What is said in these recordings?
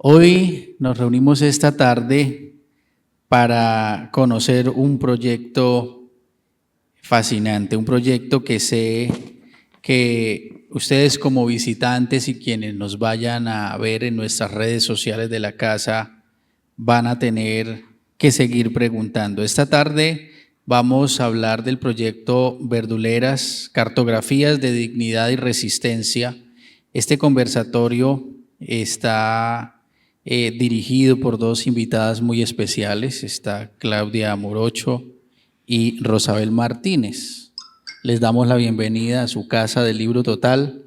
Hoy nos reunimos esta tarde para conocer un proyecto fascinante, un proyecto que sé que ustedes como visitantes y quienes nos vayan a ver en nuestras redes sociales de la casa van a tener que seguir preguntando. Esta tarde vamos a hablar del proyecto Verduleras, Cartografías de Dignidad y Resistencia. Este conversatorio está dirigido por dos invitadas muy especiales. Está Claudia Morocho y Rosabel Martínez. Les damos la bienvenida a su casa del Libro Total.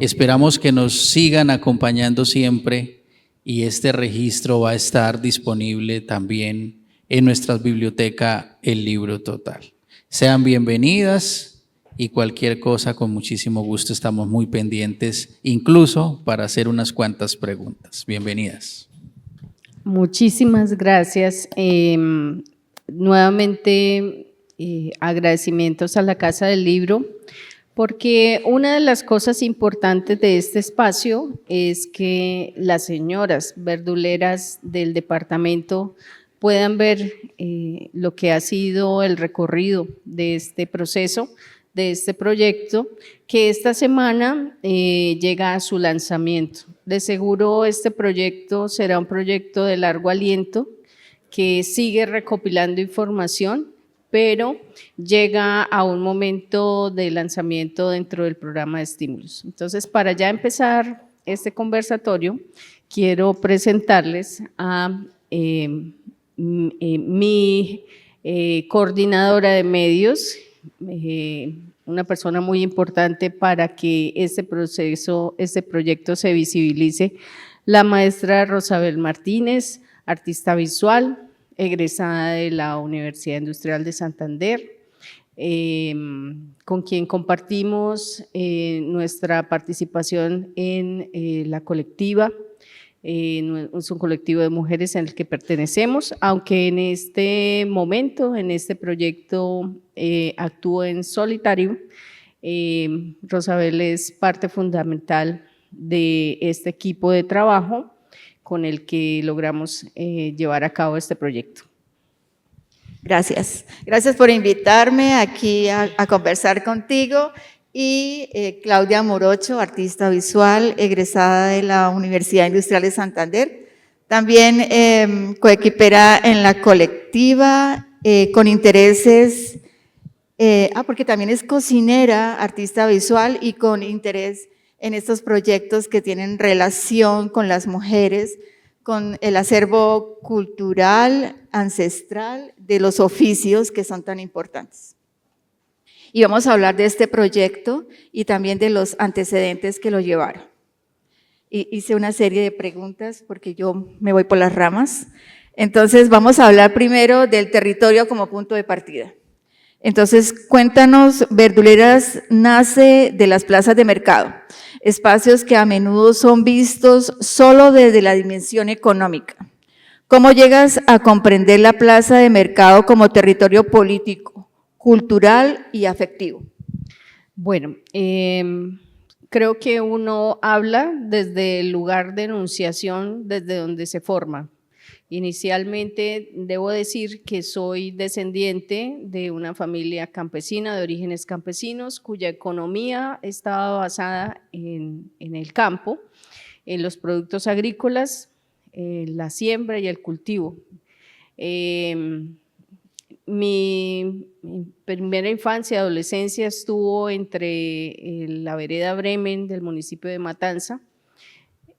Esperamos que nos sigan acompañando siempre y este registro va a estar disponible también en nuestra biblioteca El Libro Total. Sean bienvenidas y cualquier cosa con muchísimo gusto estamos muy pendientes, incluso para hacer unas cuantas preguntas. Bienvenidas. Muchísimas gracias. Nuevamente agradecimientos a la Casa del Libro, porque una de las cosas importantes de este espacio es que las señoras verduleras del departamento puedan ver lo que ha sido el recorrido de este proceso, de este proyecto, que esta semana llega a su lanzamiento. De seguro este proyecto será un proyecto de largo aliento que sigue recopilando información, pero llega a un momento de lanzamiento dentro del programa de estímulos. Entonces, para ya empezar este conversatorio, quiero presentarles a mi coordinadora de medios, una persona muy importante para que este proyecto se visibilice, la maestra Rosabel Martínez, artista visual, egresada de la Universidad Industrial de Santander, con quien compartimos nuestra participación en la colectiva. Es un colectivo de mujeres en el que pertenecemos, aunque en este momento, en este proyecto, actúo en solitario. Rosabel es parte fundamental de este equipo de trabajo con el que logramos llevar a cabo este proyecto. Gracias. Gracias por invitarme aquí a conversar contigo. Y Claudia Morocho, artista visual, egresada de la Universidad Industrial de Santander, también coequipera en la colectiva, con intereses, porque también es cocinera, artista visual y con interés en estos proyectos que tienen relación con las mujeres, con el acervo cultural, ancestral, de los oficios que son tan importantes. Y vamos a hablar de este proyecto y también de los antecedentes que lo llevaron. Hice una serie de preguntas porque yo me voy por las ramas. Entonces vamos a hablar primero del territorio como punto de partida. Entonces cuéntanos, Verduleras nace de las plazas de mercado, espacios que a menudo son vistos solo desde la dimensión económica. ¿Cómo llegas a comprender la plaza de mercado como territorio político, cultural y afectivo? Bueno, creo que uno habla desde el lugar de enunciación, desde donde se forma. Inicialmente debo decir que soy descendiente de una familia campesina de orígenes campesinos cuya economía estaba basada en el campo, en los productos agrícolas, la siembra y el cultivo. Mi primera infancia y adolescencia estuvo entre la vereda Bremen del municipio de Matanza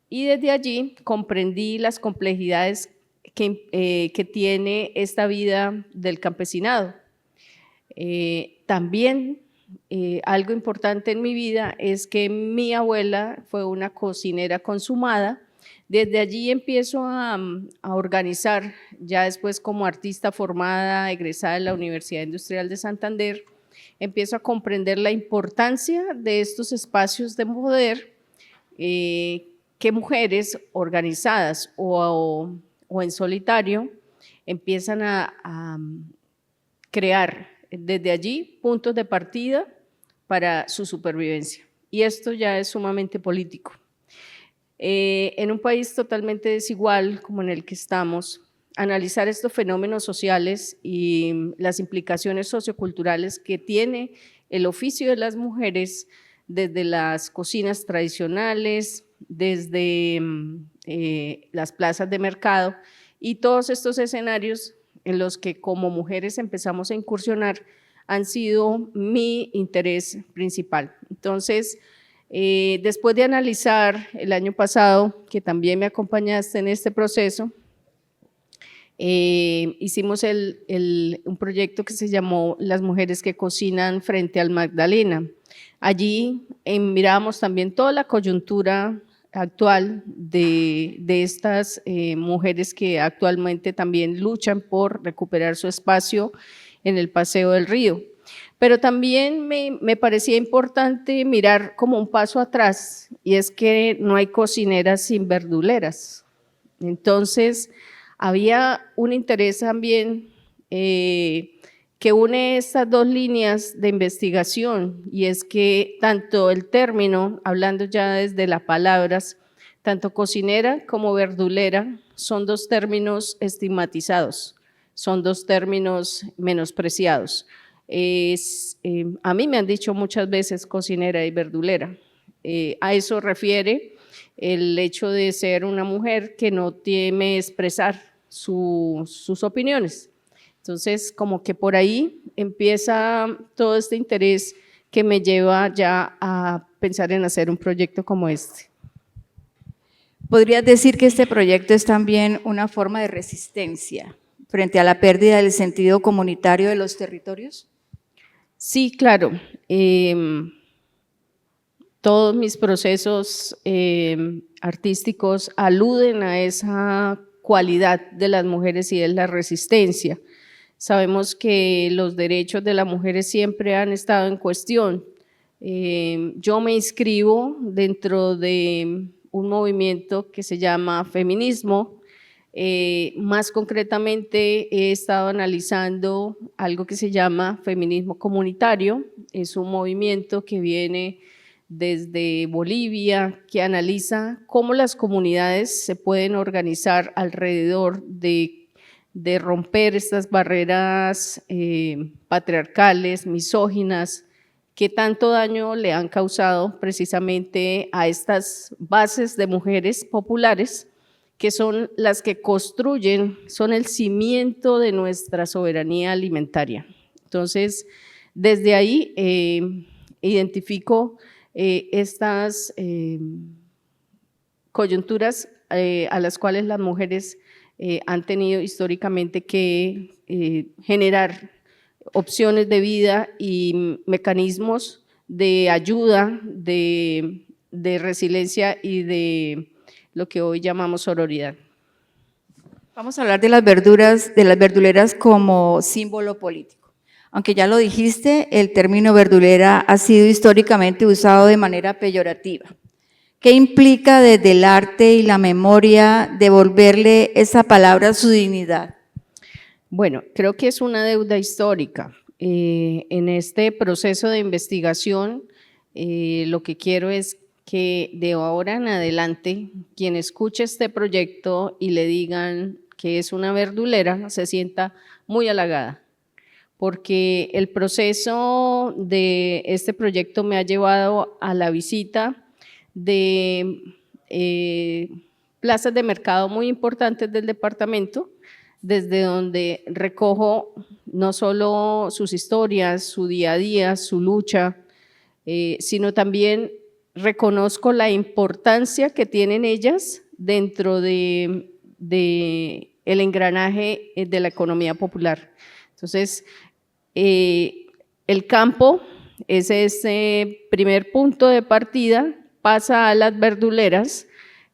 y desde allí comprendí las complejidades que tiene esta vida del campesinado. También algo importante en mi vida es que mi abuela fue una cocinera consumada. Desde allí empiezo a organizar, ya después como artista formada, egresada de la Universidad Industrial de Santander, empiezo a comprender la importancia de estos espacios de poder que mujeres organizadas o en solitario empiezan a crear desde allí puntos de partida para su supervivencia. Y esto ya es sumamente político. En un país totalmente desigual como en el que estamos, analizar estos fenómenos sociales y las implicaciones socioculturales que tiene el oficio de las mujeres desde las cocinas tradicionales, desde las plazas de mercado y todos estos escenarios en los que como mujeres empezamos a incursionar han sido mi interés principal. Entonces, después de analizar el año pasado, que también me acompañaste en este proceso, hicimos un proyecto que se llamó Las mujeres que cocinan frente al Magdalena. Allí miramos también toda la coyuntura actual de estas mujeres que actualmente también luchan por recuperar su espacio en el Paseo del Río. Pero también me parecía importante mirar como un paso atrás, y es que no hay cocineras sin verduleras. Entonces, había un interés también que une estas dos líneas de investigación, y es que tanto el término, hablando ya desde las palabras, tanto cocinera como verdulera son dos términos estigmatizados, son dos términos menospreciados. A mí me han dicho muchas veces cocinera y verdulera. A eso refiere el hecho de ser una mujer que no teme expresar sus opiniones. Entonces, como que por ahí empieza todo este interés que me lleva ya a pensar en hacer un proyecto como este. ¿Podrías decir que este proyecto es también una forma de resistencia frente a la pérdida del sentido comunitario de los territorios? Sí, claro. Todos mis procesos artísticos aluden a esa cualidad de las mujeres y de la resistencia. Sabemos que los derechos de las mujeres siempre han estado en cuestión. Yo me inscribo dentro de un movimiento que se llama feminismo. Más concretamente he estado analizando algo que se llama feminismo comunitario. Es un movimiento que viene desde Bolivia, que analiza cómo las comunidades se pueden organizar alrededor de romper estas barreras patriarcales, misóginas, que tanto daño le han causado precisamente a estas bases de mujeres populares, que son las que construyen, son el cimiento de nuestra soberanía alimentaria. Entonces, desde ahí identifico estas coyunturas a las cuales las mujeres han tenido históricamente que generar opciones de vida y mecanismos de ayuda, de resiliencia y de lo que hoy llamamos sororidad. Vamos a hablar de las verduleras como símbolo político. Aunque ya lo dijiste, el término verdulera ha sido históricamente usado de manera peyorativa. ¿Qué implica desde el arte y la memoria devolverle esa palabra a su dignidad? Bueno, creo que es una deuda histórica. En este proceso de investigación, lo que quiero es que de ahora en adelante, quien escuche este proyecto y le digan que es una verdulera, se sienta muy halagada, porque el proceso de este proyecto me ha llevado a la visita de plazas de mercado muy importantes del departamento, desde donde recojo no solo sus historias, su día a día, su lucha, sino también reconozco la importancia que tienen ellas dentro de el engranaje de la economía popular. Entonces, el campo es ese primer punto de partida, pasa a las verduleras,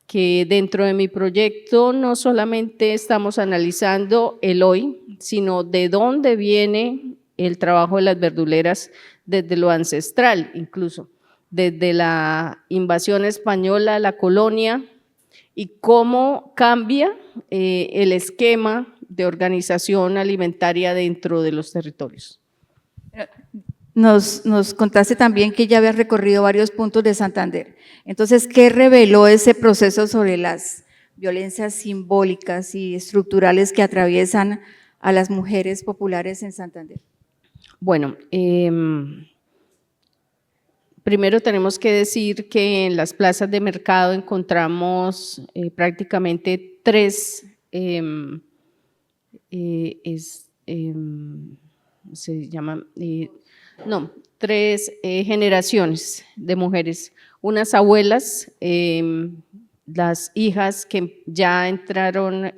que dentro de mi proyecto no solamente estamos analizando el hoy, sino de dónde viene el trabajo de las verduleras desde lo ancestral, incluso desde la invasión española, la colonia, y cómo cambia el esquema de organización alimentaria dentro de los territorios. nos contaste también que ya habías recorrido varios puntos de Santander. Entonces, ¿qué reveló ese proceso sobre las violencias simbólicas y estructurales que atraviesan a las mujeres populares en Santander? Bueno, primero tenemos que decir que en las plazas de mercado encontramos prácticamente tres generaciones de mujeres. Unas abuelas, las hijas que ya entraron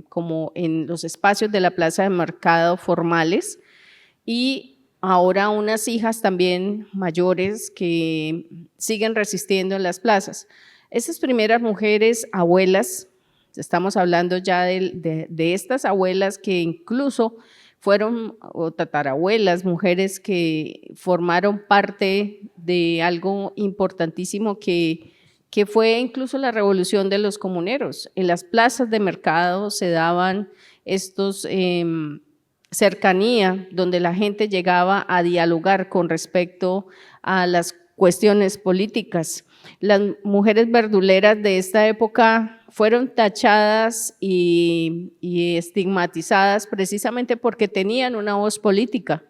como en los espacios de la plaza de mercado formales, y ahora unas hijas también mayores que siguen resistiendo en las plazas. Esas primeras mujeres abuelas, estamos hablando ya de estas abuelas que incluso fueron, o tatarabuelas, mujeres que formaron parte de algo importantísimo que fue incluso la revolución de los comuneros. En las plazas de mercado se daban estos cercanía, donde la gente llegaba a dialogar con respecto a las cuestiones políticas. Las mujeres verduleras de esta época fueron tachadas y estigmatizadas precisamente porque tenían una voz política.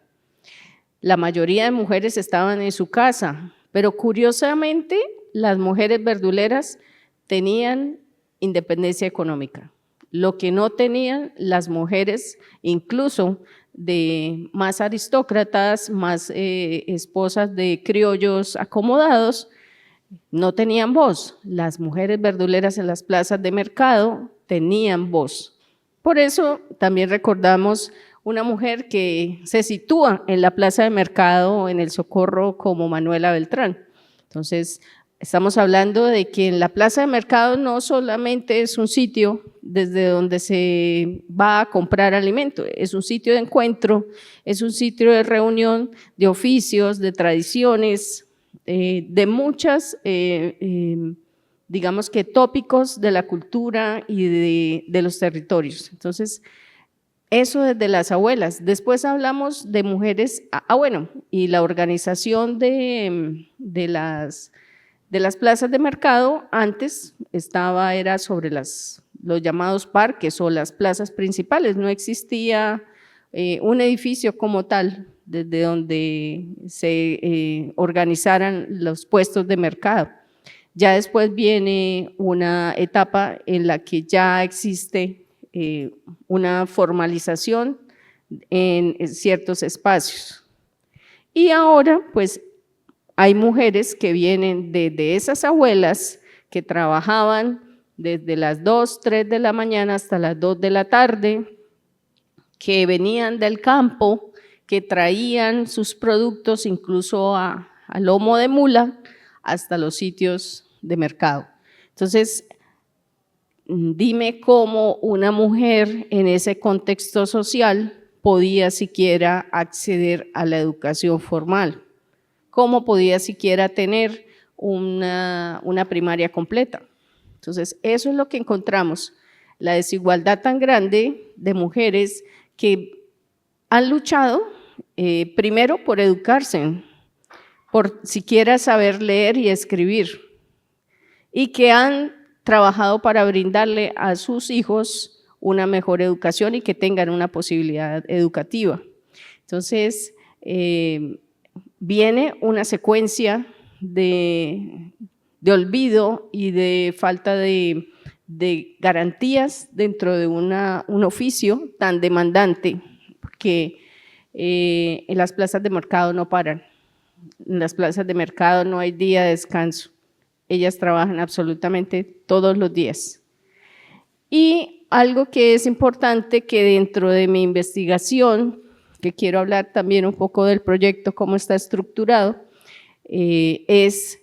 La mayoría de mujeres estaban en su casa, pero curiosamente las mujeres verduleras tenían independencia económica. Lo que no tenían las mujeres, incluso de más aristócratas, más esposas de criollos acomodados, no tenían voz. Las mujeres verduleras en las plazas de mercado tenían voz. Por eso también recordamos una mujer que se sitúa en la plaza de mercado en el Socorro como Manuela Beltrán. Entonces, estamos hablando de que en la plaza de mercado no solamente es un sitio desde donde se va a comprar alimento, es un sitio de encuentro, es un sitio de reunión de oficios, de tradiciones, de muchas, digamos que tópicos de la cultura y de los territorios. Entonces, eso desde las abuelas. Después hablamos de mujeres, bueno, y la organización de las plazas de mercado antes era sobre los llamados parques o las plazas principales, no existía un edificio como tal desde donde se organizaran los puestos de mercado. Ya después viene una etapa en la que ya existe una formalización en ciertos espacios. Y ahora pues hay mujeres que vienen de esas abuelas que trabajaban desde las 2, 3 de la mañana hasta las 2 de la tarde, que venían del campo, que traían sus productos incluso a lomo de mula hasta los sitios de mercado. Entonces, dime cómo una mujer en ese contexto social podía siquiera acceder a la educación formal. ¿Cómo podía siquiera tener una primaria completa? Entonces, eso es lo que encontramos, la desigualdad tan grande de mujeres que han luchado primero por educarse, por siquiera saber leer y escribir, y que han trabajado para brindarle a sus hijos una mejor educación y que tengan una posibilidad educativa. Entonces, viene una secuencia de olvido y de falta de garantías dentro de un oficio tan demandante, porque en las plazas de mercado no paran, en las plazas de mercado no hay día de descanso, ellas trabajan absolutamente todos los días. Y algo que es importante, que dentro de mi investigación, que quiero hablar también un poco del proyecto, cómo está estructurado, es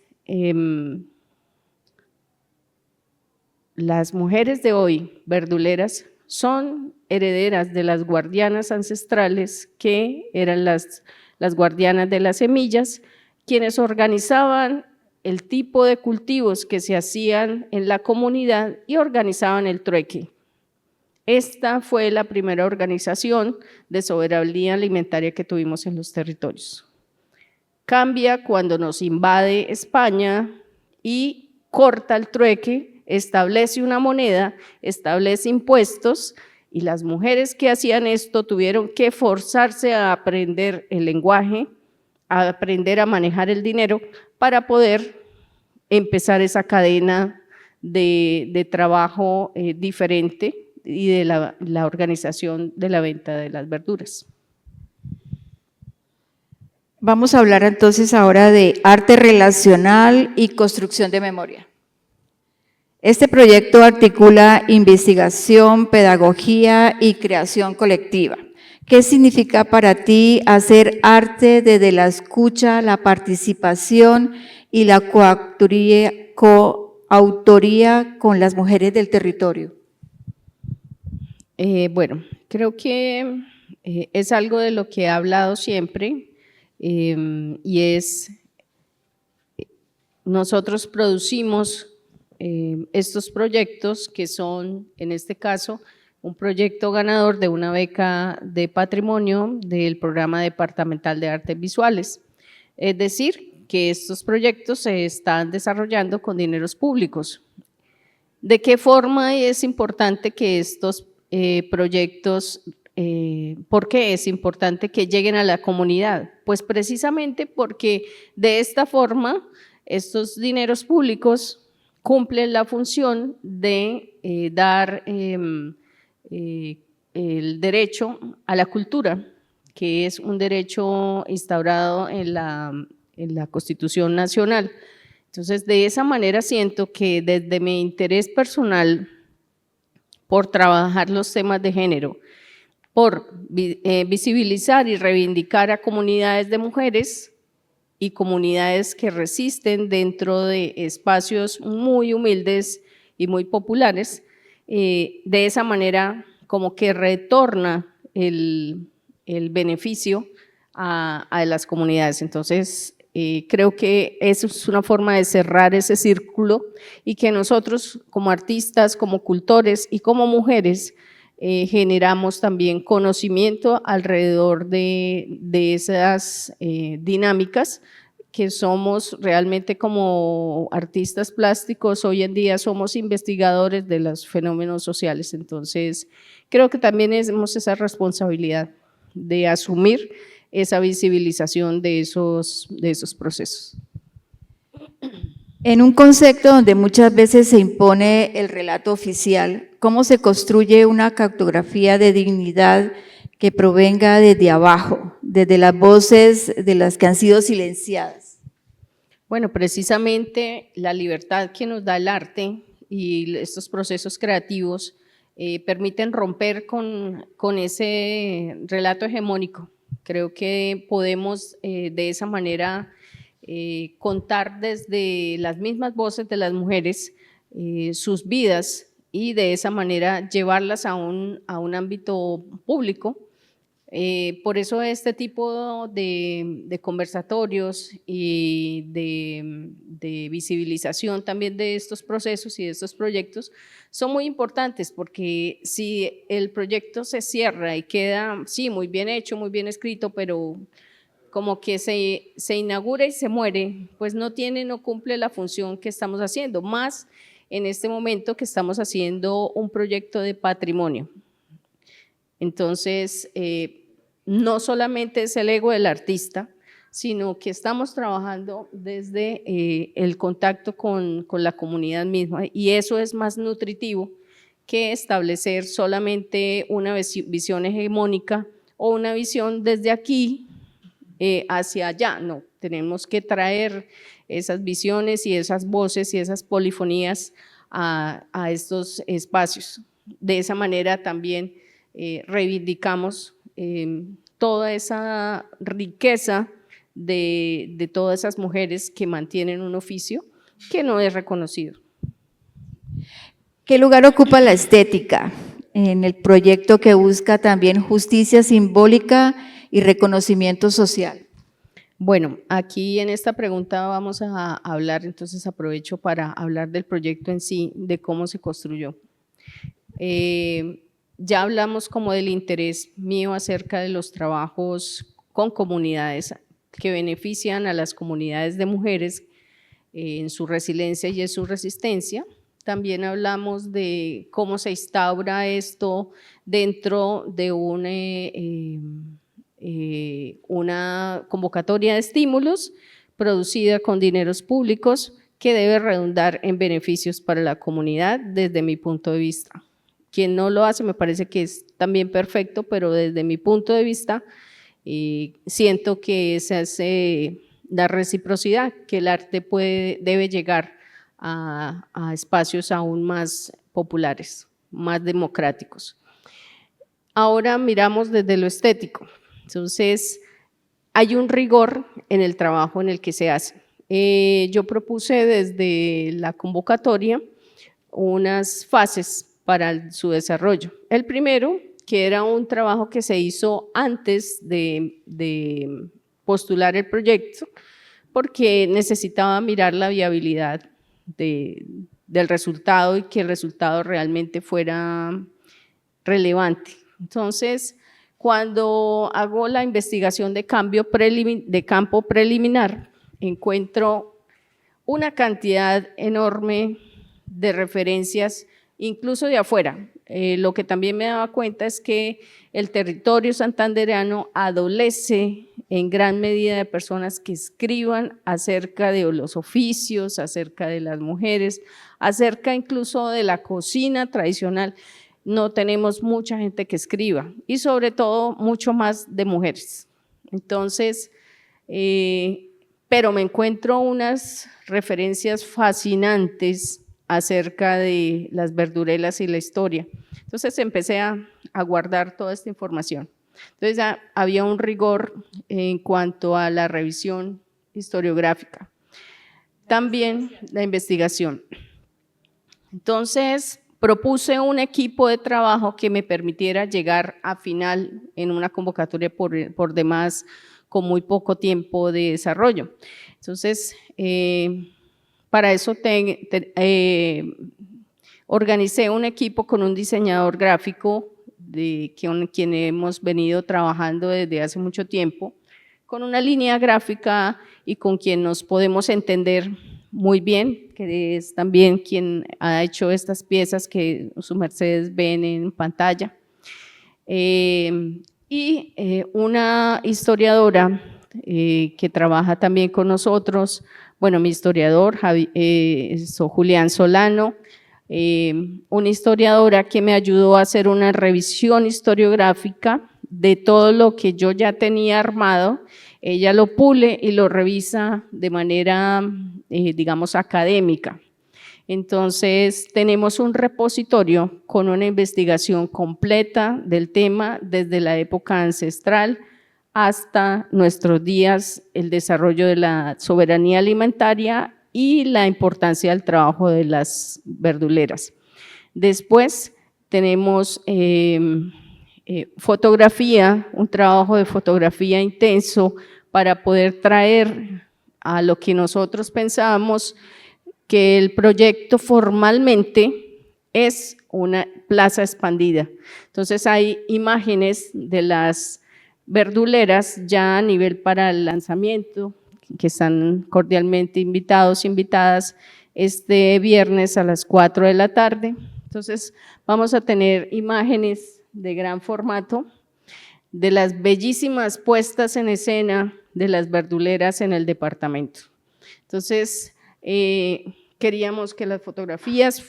las mujeres de hoy, verduleras, son herederas de las guardianas ancestrales, que eran las guardianas de las semillas, quienes organizaban el tipo de cultivos que se hacían en la comunidad y organizaban el trueque. Esta fue la primera organización de soberanía alimentaria que tuvimos en los territorios. cambia cuando nos invade España y corta el trueque, establece una moneda, establece impuestos, y las mujeres que hacían esto tuvieron que forzarse a aprender el lenguaje, a aprender a manejar el dinero para poder empezar esa cadena de trabajo diferente y de la organización de la venta de las verduras. Vamos a hablar entonces ahora de arte relacional y construcción de memoria. Este proyecto articula investigación, pedagogía y creación colectiva. ¿Qué significa para ti hacer arte desde la escucha, la participación y la coautoría con las mujeres del territorio? Bueno, creo que es algo de lo que he hablado siempre y es, nosotros producimos estos proyectos que son, en este caso, un proyecto ganador de una beca de patrimonio del Programa Departamental de Artes Visuales. Es decir, que estos proyectos se están desarrollando con dineros públicos. ¿De qué forma es importante que estos proyectos, por qué es importante que lleguen a la comunidad? Pues precisamente porque de esta forma estos dineros públicos cumplen la función de dar el derecho a la cultura, que es un derecho instaurado en la Constitución Nacional. Entonces, de esa manera siento que desde mi interés personal por trabajar los temas de género, por visibilizar y reivindicar a comunidades de mujeres y comunidades que resisten dentro de espacios muy humildes y muy populares, de esa manera como que retorna el beneficio a las comunidades. Entonces, creo que eso es una forma de cerrar ese círculo y que nosotros como artistas, como cultores y como mujeres generamos también conocimiento alrededor de esas dinámicas que somos realmente como artistas plásticos, hoy en día somos investigadores de los fenómenos sociales. Entonces, creo que también tenemos esa responsabilidad de asumir esa visibilización de esos procesos. En un concepto donde muchas veces se impone el relato oficial, ¿cómo se construye una cartografía de dignidad que provenga desde abajo, desde las voces de las que han sido silenciadas? Bueno, precisamente la libertad que nos da el arte y estos procesos creativos permiten romper con ese relato hegemónico. Creo que podemos de esa manera contar desde las mismas voces de las mujeres sus vidas y de esa manera llevarlas a un ámbito público. Por eso este tipo de conversatorios y de visibilización también de estos procesos y de estos proyectos son muy importantes, porque si el proyecto se cierra y queda, sí, muy bien hecho, muy bien escrito, pero como que se inaugura y se muere, pues no cumple la función que estamos haciendo, más en este momento que estamos haciendo un proyecto de patrimonio. Entonces, no solamente es el ego del artista, sino que estamos trabajando desde el contacto con la comunidad misma, y eso es más nutritivo que establecer solamente una visión hegemónica o una visión desde aquí hacia allá. No, tenemos que traer esas visiones y esas voces y esas polifonías a estos espacios. De esa manera también reivindicamos toda esa riqueza de todas esas mujeres que mantienen un oficio que no es reconocido. ¿Qué lugar ocupa la estética en el proyecto que busca también justicia simbólica y reconocimiento social? Bueno, aquí en esta pregunta vamos a hablar, entonces aprovecho para hablar del proyecto en sí, de cómo se construyó. Ya hablamos como del interés mío acerca de los trabajos con comunidades, que benefician a las comunidades de mujeres en su resiliencia y en su resistencia. También hablamos de cómo se instaura esto dentro de una convocatoria de estímulos producida con dineros públicos que debe redundar en beneficios para la comunidad desde mi punto de vista. Quien no lo hace me parece que es también perfecto, pero desde mi punto de vista siento que esa es la reciprocidad, que el arte debe llegar a espacios aún más populares, más democráticos. Ahora miramos desde lo estético. Entonces, hay un rigor en el trabajo en el que se hace. Yo propuse desde la convocatoria unas fases para su desarrollo. El primero, que era un trabajo que se hizo antes de postular el proyecto, porque necesitaba mirar la viabilidad del resultado y que el resultado realmente fuera relevante. Entonces, cuando hago la investigación de campo preliminar, encuentro una cantidad enorme de referencias, incluso de afuera. Lo que también me daba cuenta es que el territorio santandereano adolece en gran medida de personas que escriban acerca de los oficios, acerca de las mujeres, acerca incluso de la cocina tradicional. No tenemos mucha gente que escriba y sobre todo mucho más de mujeres. Entonces, pero me encuentro unas referencias fascinantes acerca de las verdurelas y la historia. Entonces empecé a guardar toda esta información. Entonces ya había un rigor en cuanto a la revisión historiográfica. También la investigación. Entonces propuse un equipo de trabajo que me permitiera llegar a final en una convocatoria por demás con muy poco tiempo de desarrollo. Entonces, para eso organicé un equipo con un diseñador gráfico con quien hemos venido trabajando desde hace mucho tiempo, con una línea gráfica y con quien nos podemos entender muy bien, que es también quien ha hecho estas piezas que sus mercedes ven en pantalla. Una historiadora que trabaja también con nosotros, bueno, mi historiador, Julián Solano, una historiadora que me ayudó a hacer una revisión historiográfica de todo lo que yo ya tenía armado. Ella lo pule y lo revisa de manera, digamos, académica. Entonces, tenemos un repositorio con una investigación completa del tema desde la época ancestral hasta nuestros días, el desarrollo de la soberanía alimentaria y la importancia del trabajo de las verduleras. Después tenemos fotografía, un trabajo de fotografía intenso para poder traer a lo que nosotros pensábamos que el proyecto formalmente es una plaza expandida. Entonces hay imágenes de las verduleras ya a nivel para el lanzamiento, que están cordialmente invitados, invitadas este viernes a las 4 de la tarde. Entonces vamos a tener imágenes de gran formato de las bellísimas puestas en escena de las verduleras en el departamento. Entonces, queríamos que las fotografías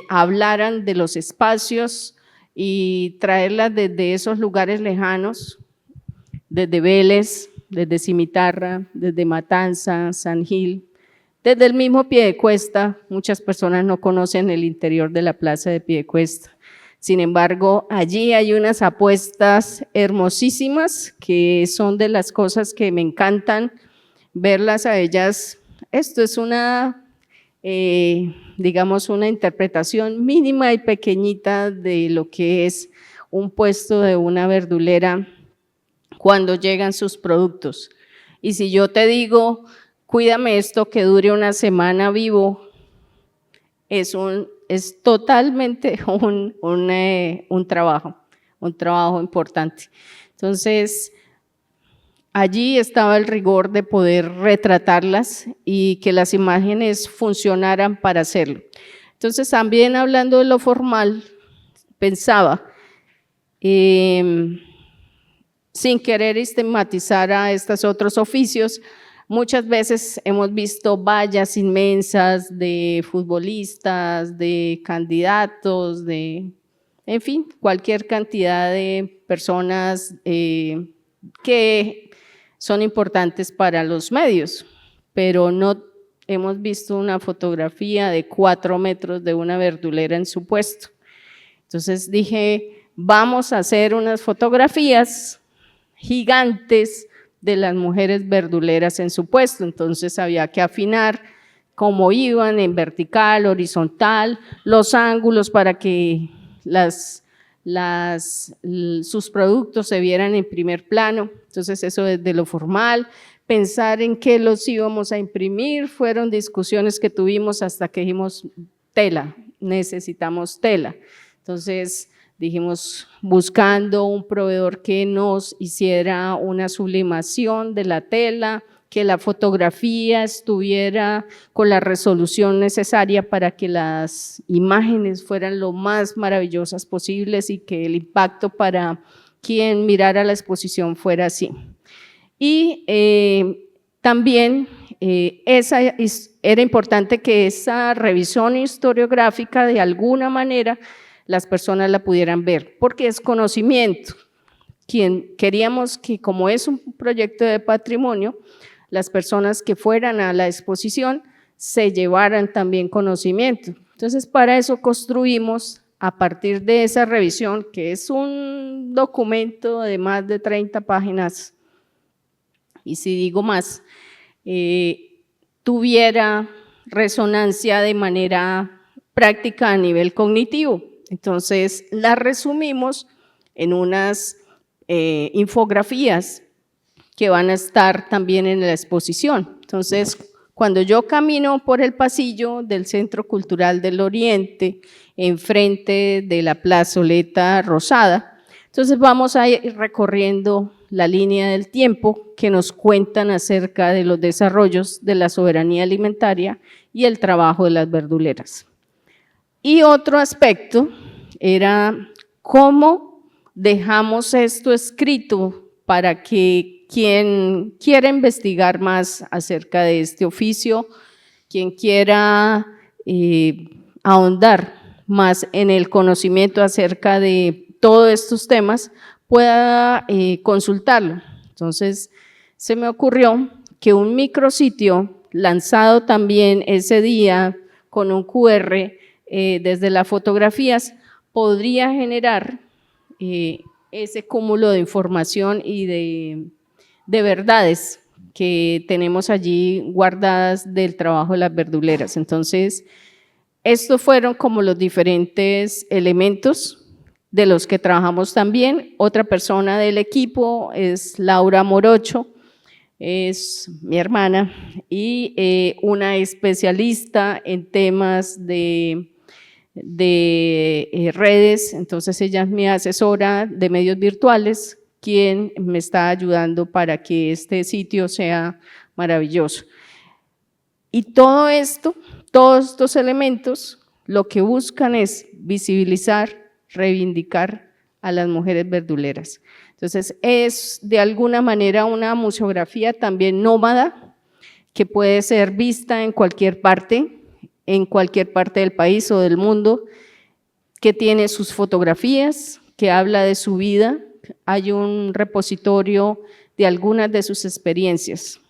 hablaran de los espacios y traerlas desde esos lugares lejanos, desde Vélez, desde Cimitarra, desde Matanza, San Gil, desde el mismo Piedecuesta. Muchas personas no conocen el interior de la plaza de Piedecuesta. Sin embargo, allí hay unas apuestas hermosísimas que son de las cosas que me encantan verlas a ellas. Esto es una, digamos, una interpretación mínima y pequeñita de lo que es un puesto de una verdulera cuando llegan sus productos. Y si yo te digo, cuídame esto que dure una semana vivo, es totalmente un trabajo importante. Entonces, allí estaba el rigor de poder retratarlas y que las imágenes funcionaran para hacerlo. Entonces, también hablando de lo formal, pensaba, sin querer estigmatizar a estos otros oficios, muchas veces hemos visto vallas inmensas de futbolistas, de candidatos, en fin, cualquier cantidad de personas que son importantes para los medios, pero no hemos visto una fotografía de 4 metros de una verdulera en su puesto. Entonces dije, vamos a hacer unas fotografías gigantes de las mujeres verduleras en su puesto. Entonces había que afinar cómo iban en vertical, horizontal, los ángulos para que sus productos se vieran en primer plano. Entonces eso desde lo formal, pensar en qué los íbamos a imprimir, fueron discusiones que tuvimos hasta que dijimos tela, necesitamos tela. Entonces dijimos buscando un proveedor que nos hiciera una sublimación de la tela, que la fotografía estuviera con la resolución necesaria para que las imágenes fueran lo más maravillosas posibles y que el impacto para quien mirara la exposición fuera así. Y también era importante que esa revisión historiográfica de alguna manera las personas la pudieran ver, porque es conocimiento. Queríamos que, como es un proyecto de patrimonio, las personas que fueran a la exposición se llevaran también conocimiento. Entonces, para eso construimos, a partir de esa revisión, que es un documento de más de 30 páginas, y si digo más, tuviera resonancia de manera práctica a nivel cognitivo. Entonces, la resumimos en unas infografías que van a estar también en la exposición. Entonces, cuando yo camino por el pasillo del Centro Cultural del Oriente, enfrente de la plazoleta rosada, entonces vamos a ir recorriendo la línea del tiempo que nos cuentan acerca de los desarrollos de la soberanía alimentaria y el trabajo de las verduleras. Y otro aspecto era cómo dejamos esto escrito para que quien quiera investigar más acerca de este oficio, quien quiera ahondar más en el conocimiento acerca de todos estos temas, pueda consultarlo. Entonces, se me ocurrió que un micrositio lanzado también ese día con un QR desde las fotografías podría generar ese cúmulo de información y de verdades que tenemos allí guardadas del trabajo de las verduleras. Entonces, estos fueron como los diferentes elementos de los que trabajamos también. Otra persona del equipo es Laura Morocho, es mi hermana, y una especialista en temas de redes. Entonces ella es mi asesora de medios virtuales, quien me está ayudando para que este sitio sea maravilloso. Y todo esto, todos estos elementos, lo que buscan es visibilizar, reivindicar a las mujeres verduleras. Entonces, es de alguna manera una museografía también nómada, que puede ser vista en cualquier parte del país o del mundo, que tiene sus fotografías, que habla de su vida. Hay un repositorio de algunas de sus experiencias.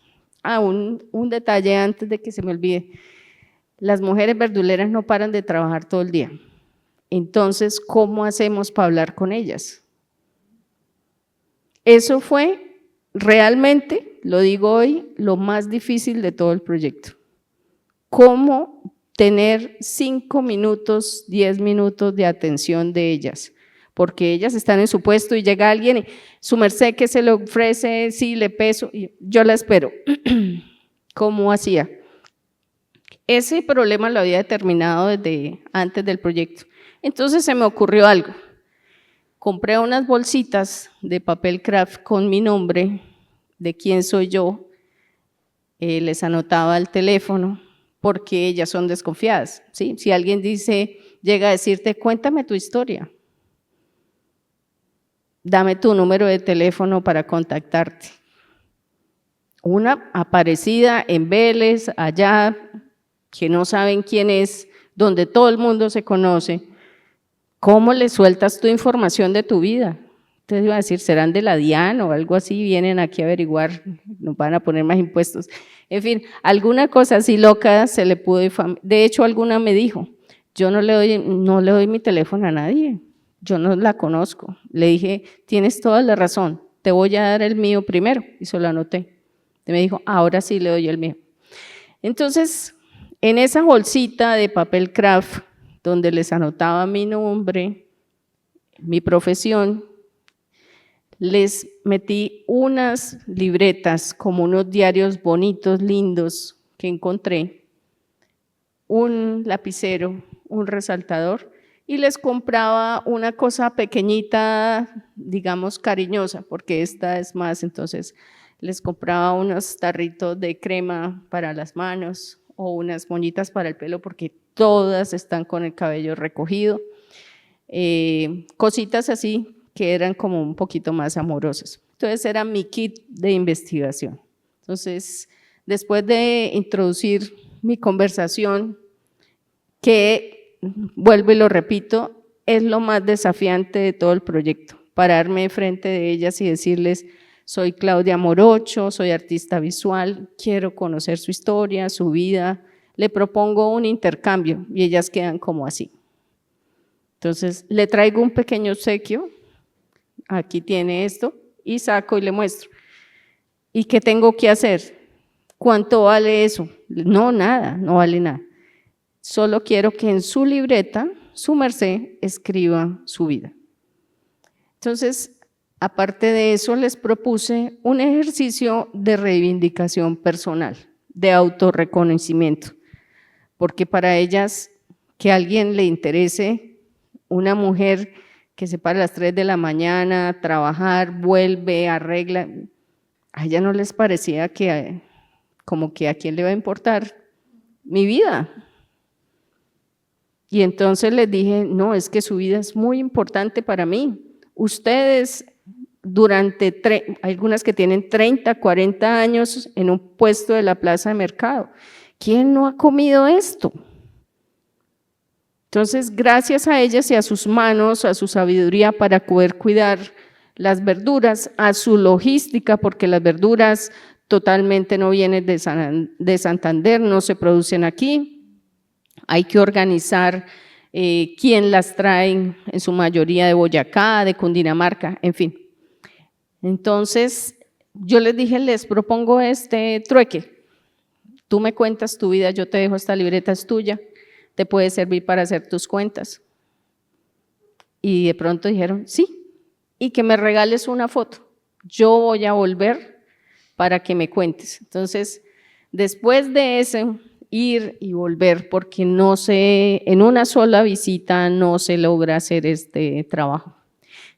Un detalle antes de que se me olvide. Las mujeres verduleras no paran de trabajar todo el día. Entonces, ¿cómo hacemos para hablar con ellas? Eso fue realmente, lo digo hoy, lo más difícil de todo el proyecto. ¿Cómo tener 5 minutos, 10 minutos de atención de ellas? Porque ellas están en su puesto y llega alguien y su merced que se le ofrece, sí, le peso, y yo la espero. ¿Cómo hacía? Ese problema lo había determinado desde antes del proyecto. Entonces se me ocurrió algo. Compré unas bolsitas de papel craft con mi nombre de quién soy yo, les anotaba el teléfono, porque ellas son desconfiadas, ¿sí? Si alguien llega a decirte, cuéntame tu historia, dame tu número de teléfono para contactarte. Una aparecida en Vélez, allá, que no saben quién es, donde todo el mundo se conoce, ¿cómo le sueltas tu información de tu vida? Entonces iba a decir, serán de la DIAN o algo así, vienen aquí a averiguar, nos van a poner más impuestos. En fin, alguna cosa así loca se le pudo difamar. De hecho, alguna me dijo, yo no le doy mi teléfono a nadie, yo no la conozco. Le dije, tienes toda la razón, te voy a dar el mío primero, y se lo anoté. Y me dijo, ahora sí le doy el mío. Entonces, en esa bolsita de papel craft, donde les anotaba mi nombre, mi profesión, les metí unas libretas, como unos diarios bonitos, lindos, que encontré, un lapicero, un resaltador, y les compraba una cosa pequeñita, digamos cariñosa, porque esta es más, entonces les compraba unos tarritos de crema para las manos o unas moñitas para el pelo, porque todas están con el cabello recogido, cositas así que eran como un poquito más amorosas. Entonces era mi kit de investigación. Entonces, después de introducir mi conversación, que vuelvo y lo repito, es lo más desafiante de todo el proyecto, pararme frente de ellas y decirles, soy Claudia Morocho, soy artista visual, quiero conocer su historia, su vida, le propongo un intercambio y ellas quedan como así. Entonces, le traigo un pequeño obsequio, aquí tiene esto, y saco y le muestro. ¿Y qué tengo que hacer? ¿Cuánto vale eso? No, nada, no vale nada. Solo quiero que en su libreta, su merced, escriba su vida. Entonces, aparte de eso, les propuse un ejercicio de reivindicación personal, de autorreconocimiento, porque para ellas, que a alguien le interese, una mujer que se para a las 3 de la mañana, trabajar, vuelve, arregla, a ella no les parecía que, como que a quién le va a importar mi vida. Y entonces les dije, no, es que su vida es muy importante para mí. Ustedes, algunas que tienen 30, 40 años en un puesto de la plaza de mercado, ¿quién no ha comido esto? Entonces, gracias a ellas y a sus manos, a su sabiduría para poder cuidar las verduras, a su logística, porque las verduras totalmente no vienen de Santander, no se producen aquí, hay que organizar quién las trae, en su mayoría de Boyacá, de Cundinamarca, en fin. Entonces, yo les dije, les propongo este trueque, tú me cuentas tu vida, yo te dejo esta libreta, es tuya, te puede servir para hacer tus cuentas. Y de pronto dijeron, sí, y que me regales una foto, yo voy a volver para que me cuentes. Entonces, después de eso, ir y volver, porque no se, en una sola visita no se logra hacer este trabajo.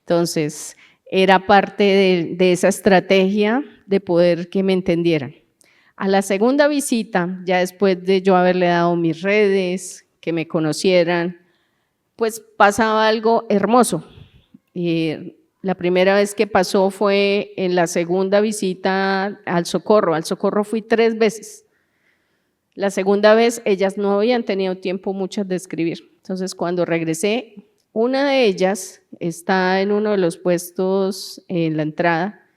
Entonces, era parte de esa estrategia de poder que me entendieran. A la segunda visita, ya después de yo haberle dado mis redes, que me conocieran, pues pasaba algo hermoso. La primera vez que pasó fue en la segunda visita al Socorro fui 3 veces. La segunda vez ellas no habían tenido tiempo muchas de escribir, entonces cuando regresé, una de ellas está en uno de los puestos en la entrada,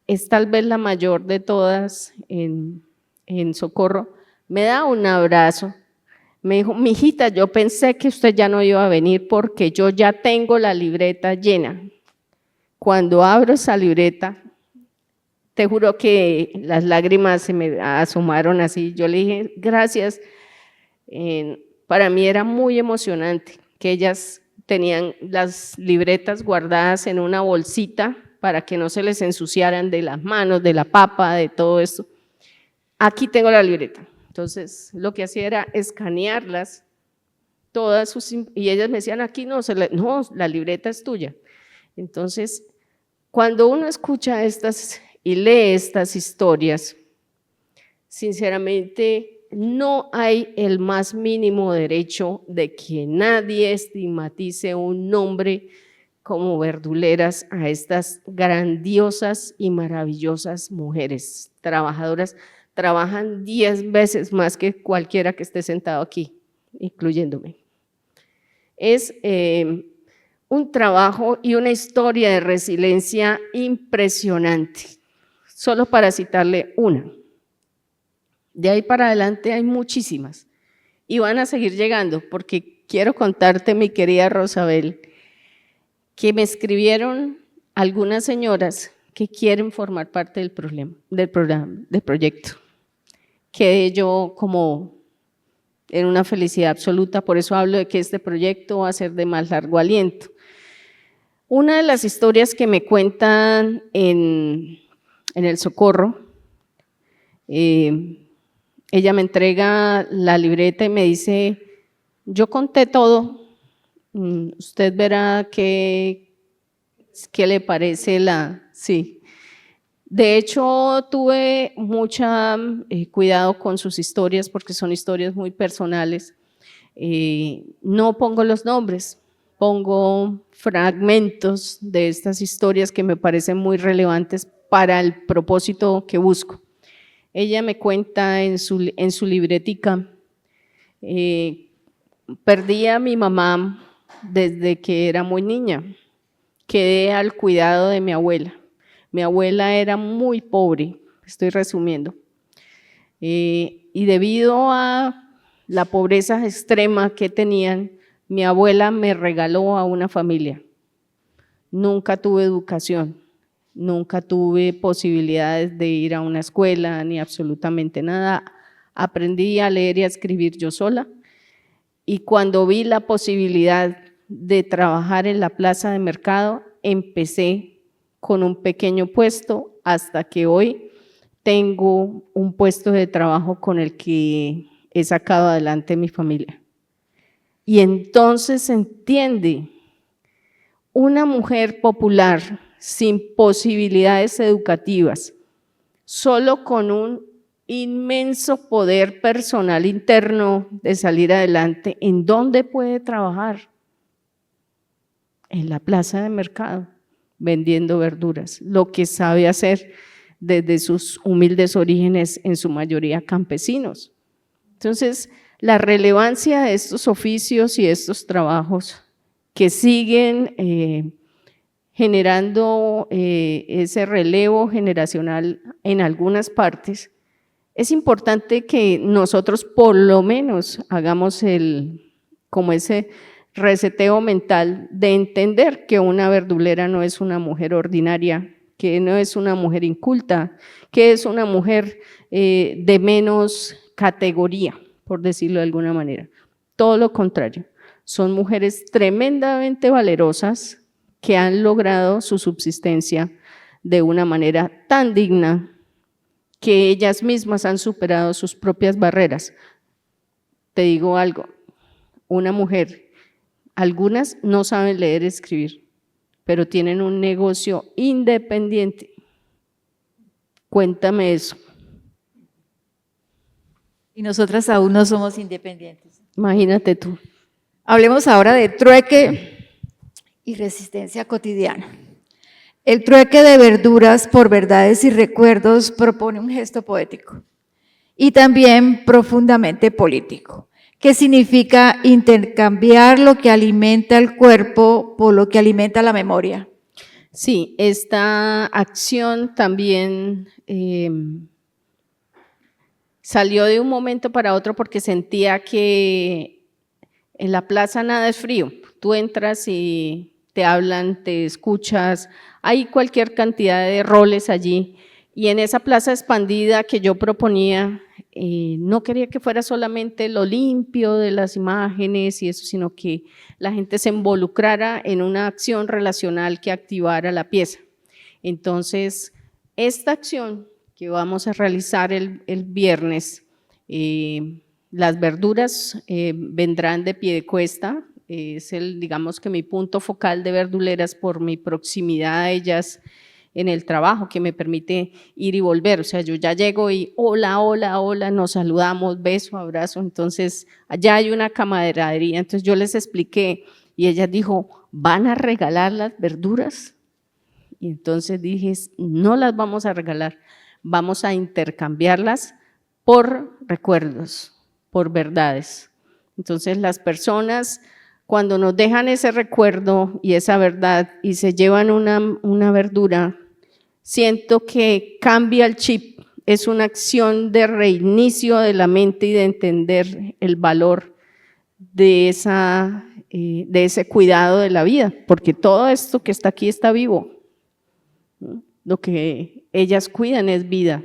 es tal vez la mayor de todas en Socorro, me da un abrazo, me dijo, mijita, yo pensé que usted ya no iba a venir porque yo ya tengo la libreta llena. Cuando abro esa libreta, te juro que las lágrimas se me asomaron así, yo le dije, gracias, para mí era muy emocionante que ellas tenían las libretas guardadas en una bolsita para que no se les ensuciaran de las manos, de la papa, de todo esto. Aquí tengo la libreta. Entonces, lo que hacía era escanearlas, todas y ellas me decían, aquí no, la libreta es tuya. Entonces, cuando uno escucha estas y lee estas historias, sinceramente no hay el más mínimo derecho de que nadie estigmatice un nombre como verduleras a estas grandiosas y maravillosas mujeres trabajadoras. Trabajan 10 veces más que cualquiera que esté sentado aquí, incluyéndome. Es un trabajo y una historia de resiliencia impresionante, solo para citarle una. De ahí para adelante hay muchísimas y van a seguir llegando, porque quiero contarte, mi querida Rosabel, que me escribieron algunas señoras que quieren formar parte del proyecto. Quedé yo como en una felicidad absoluta, por eso hablo de que este proyecto va a ser de más largo aliento. Una de las historias que me cuentan en el Socorro, ella me entrega la libreta y me dice, yo conté todo, usted verá qué le parece sí. De hecho, tuve mucho cuidado con sus historias porque son historias muy personales. No pongo los nombres, pongo fragmentos de estas historias que me parecen muy relevantes para el propósito que busco. Ella me cuenta en su libretica, perdí a mi mamá desde que era muy niña, quedé al cuidado de mi abuela. Mi abuela era muy pobre, estoy resumiendo, y debido a la pobreza extrema que tenían, mi abuela me regaló a una familia. Nunca tuve educación, nunca tuve posibilidades de ir a una escuela ni absolutamente nada. Aprendí a leer y a escribir yo sola, y cuando vi la posibilidad de trabajar en la plaza de mercado, empecé con un pequeño puesto hasta que hoy tengo un puesto de trabajo con el que he sacado adelante mi familia. Y entonces se entiende, una mujer popular sin posibilidades educativas, solo con un inmenso poder personal interno de salir adelante, ¿en dónde puede trabajar? En la plaza de mercado, vendiendo verduras, lo que sabe hacer desde sus humildes orígenes, en su mayoría campesinos. Entonces, la relevancia de estos oficios y estos trabajos que siguen generando ese relevo generacional en algunas partes, es importante que nosotros por lo menos hagamos como ese reseteo mental de entender que una verdulera no es una mujer ordinaria, que no es una mujer inculta, que es una mujer de menos categoría, por decirlo de alguna manera. Todo lo contrario, son mujeres tremendamente valerosas que han logrado su subsistencia de una manera tan digna que ellas mismas han superado sus propias barreras. Te digo algo, una mujer, algunas no saben leer y escribir, pero tienen un negocio independiente. Cuéntame eso. Y nosotras aún no somos independientes. Imagínate tú. Hablemos ahora de trueque y resistencia cotidiana. El trueque de verduras por verdades y recuerdos propone un gesto poético y también profundamente político, que significa intercambiar lo que alimenta el cuerpo por lo que alimenta la memoria. Sí, esta acción también salió de un momento para otro porque sentía que en la plaza nada es frío. Tú entras y te hablan, te escuchas, hay cualquier cantidad de roles allí. Y en esa plaza expandida que yo proponía, no quería que fuera solamente lo limpio de las imágenes y eso, sino que la gente se involucrara en una acción relacional que activara la pieza. Entonces, esta acción que vamos a realizar el viernes, las verduras vendrán de Piedecuesta, es digamos que mi punto focal de verduleras por mi proximidad a ellas en el trabajo que me permite ir y volver. O sea, yo ya llego y hola, hola, hola, nos saludamos, beso, abrazo. Entonces, allá hay una camaradería. Entonces, yo les expliqué y ella dijo, ¿van a regalar las verduras? Y entonces dije, no las vamos a regalar, vamos a intercambiarlas por recuerdos, por verdades. Entonces, las personas, cuando nos dejan ese recuerdo y esa verdad y se llevan una verdura, siento que cambia el chip, es una acción de reinicio de la mente y de entender el valor de ese cuidado de la vida, porque todo esto que está aquí está vivo. Lo que ellas cuidan es vida.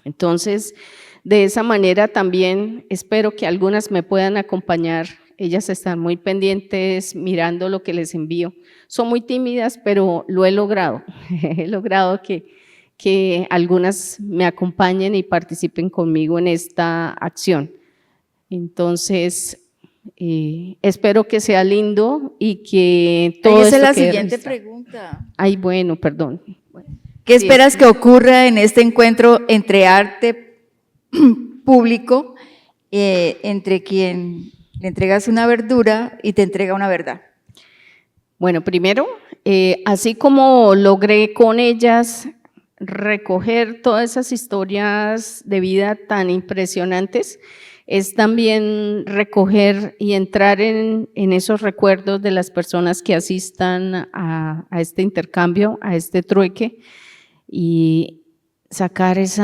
Entonces, de esa manera también espero que algunas me puedan acompañar. Ellas están muy pendientes mirando lo que les envío. Son muy tímidas, pero lo he logrado. He logrado que algunas me acompañen y participen conmigo en esta acción. Entonces, espero que sea lindo y que todo Esa es la quede siguiente registrado. pregunta. Ay, bueno, perdón. ¿Qué Sí, esperas que ocurra en este encuentro entre arte público, entre quien le entregas una verdura y te entrega una verdad? Bueno, primero, así como logré con ellas recoger todas esas historias de vida tan impresionantes, es también recoger y entrar en esos recuerdos de las personas que asistan a este intercambio, a este trueque, y sacar ese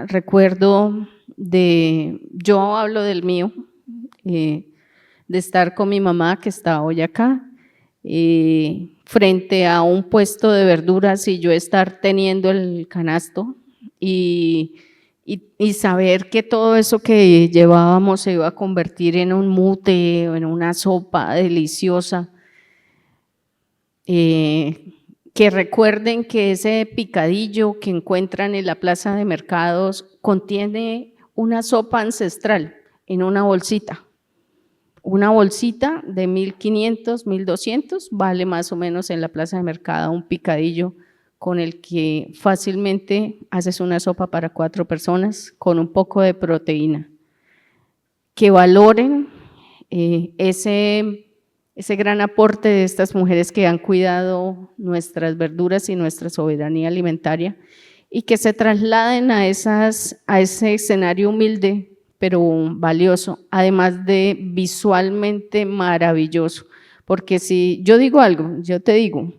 recuerdo yo hablo del mío, de estar con mi mamá que está hoy acá, frente a un puesto de verduras y yo estar teniendo el canasto y saber que todo eso que llevábamos se iba a convertir en un mute o en una sopa deliciosa. Que recuerden que ese picadillo que encuentran en la plaza de mercados contiene una sopa ancestral en una bolsita. Una bolsita de 1.500, 1.200 vale más o menos en la plaza de mercado un picadillo con el que fácilmente haces una sopa para 4 personas con un poco de proteína. Que valoren ese gran aporte de estas mujeres que han cuidado nuestras verduras y nuestra soberanía alimentaria y que se trasladen a ese escenario humilde pero valioso, además de visualmente maravilloso, porque si yo digo algo, yo te digo,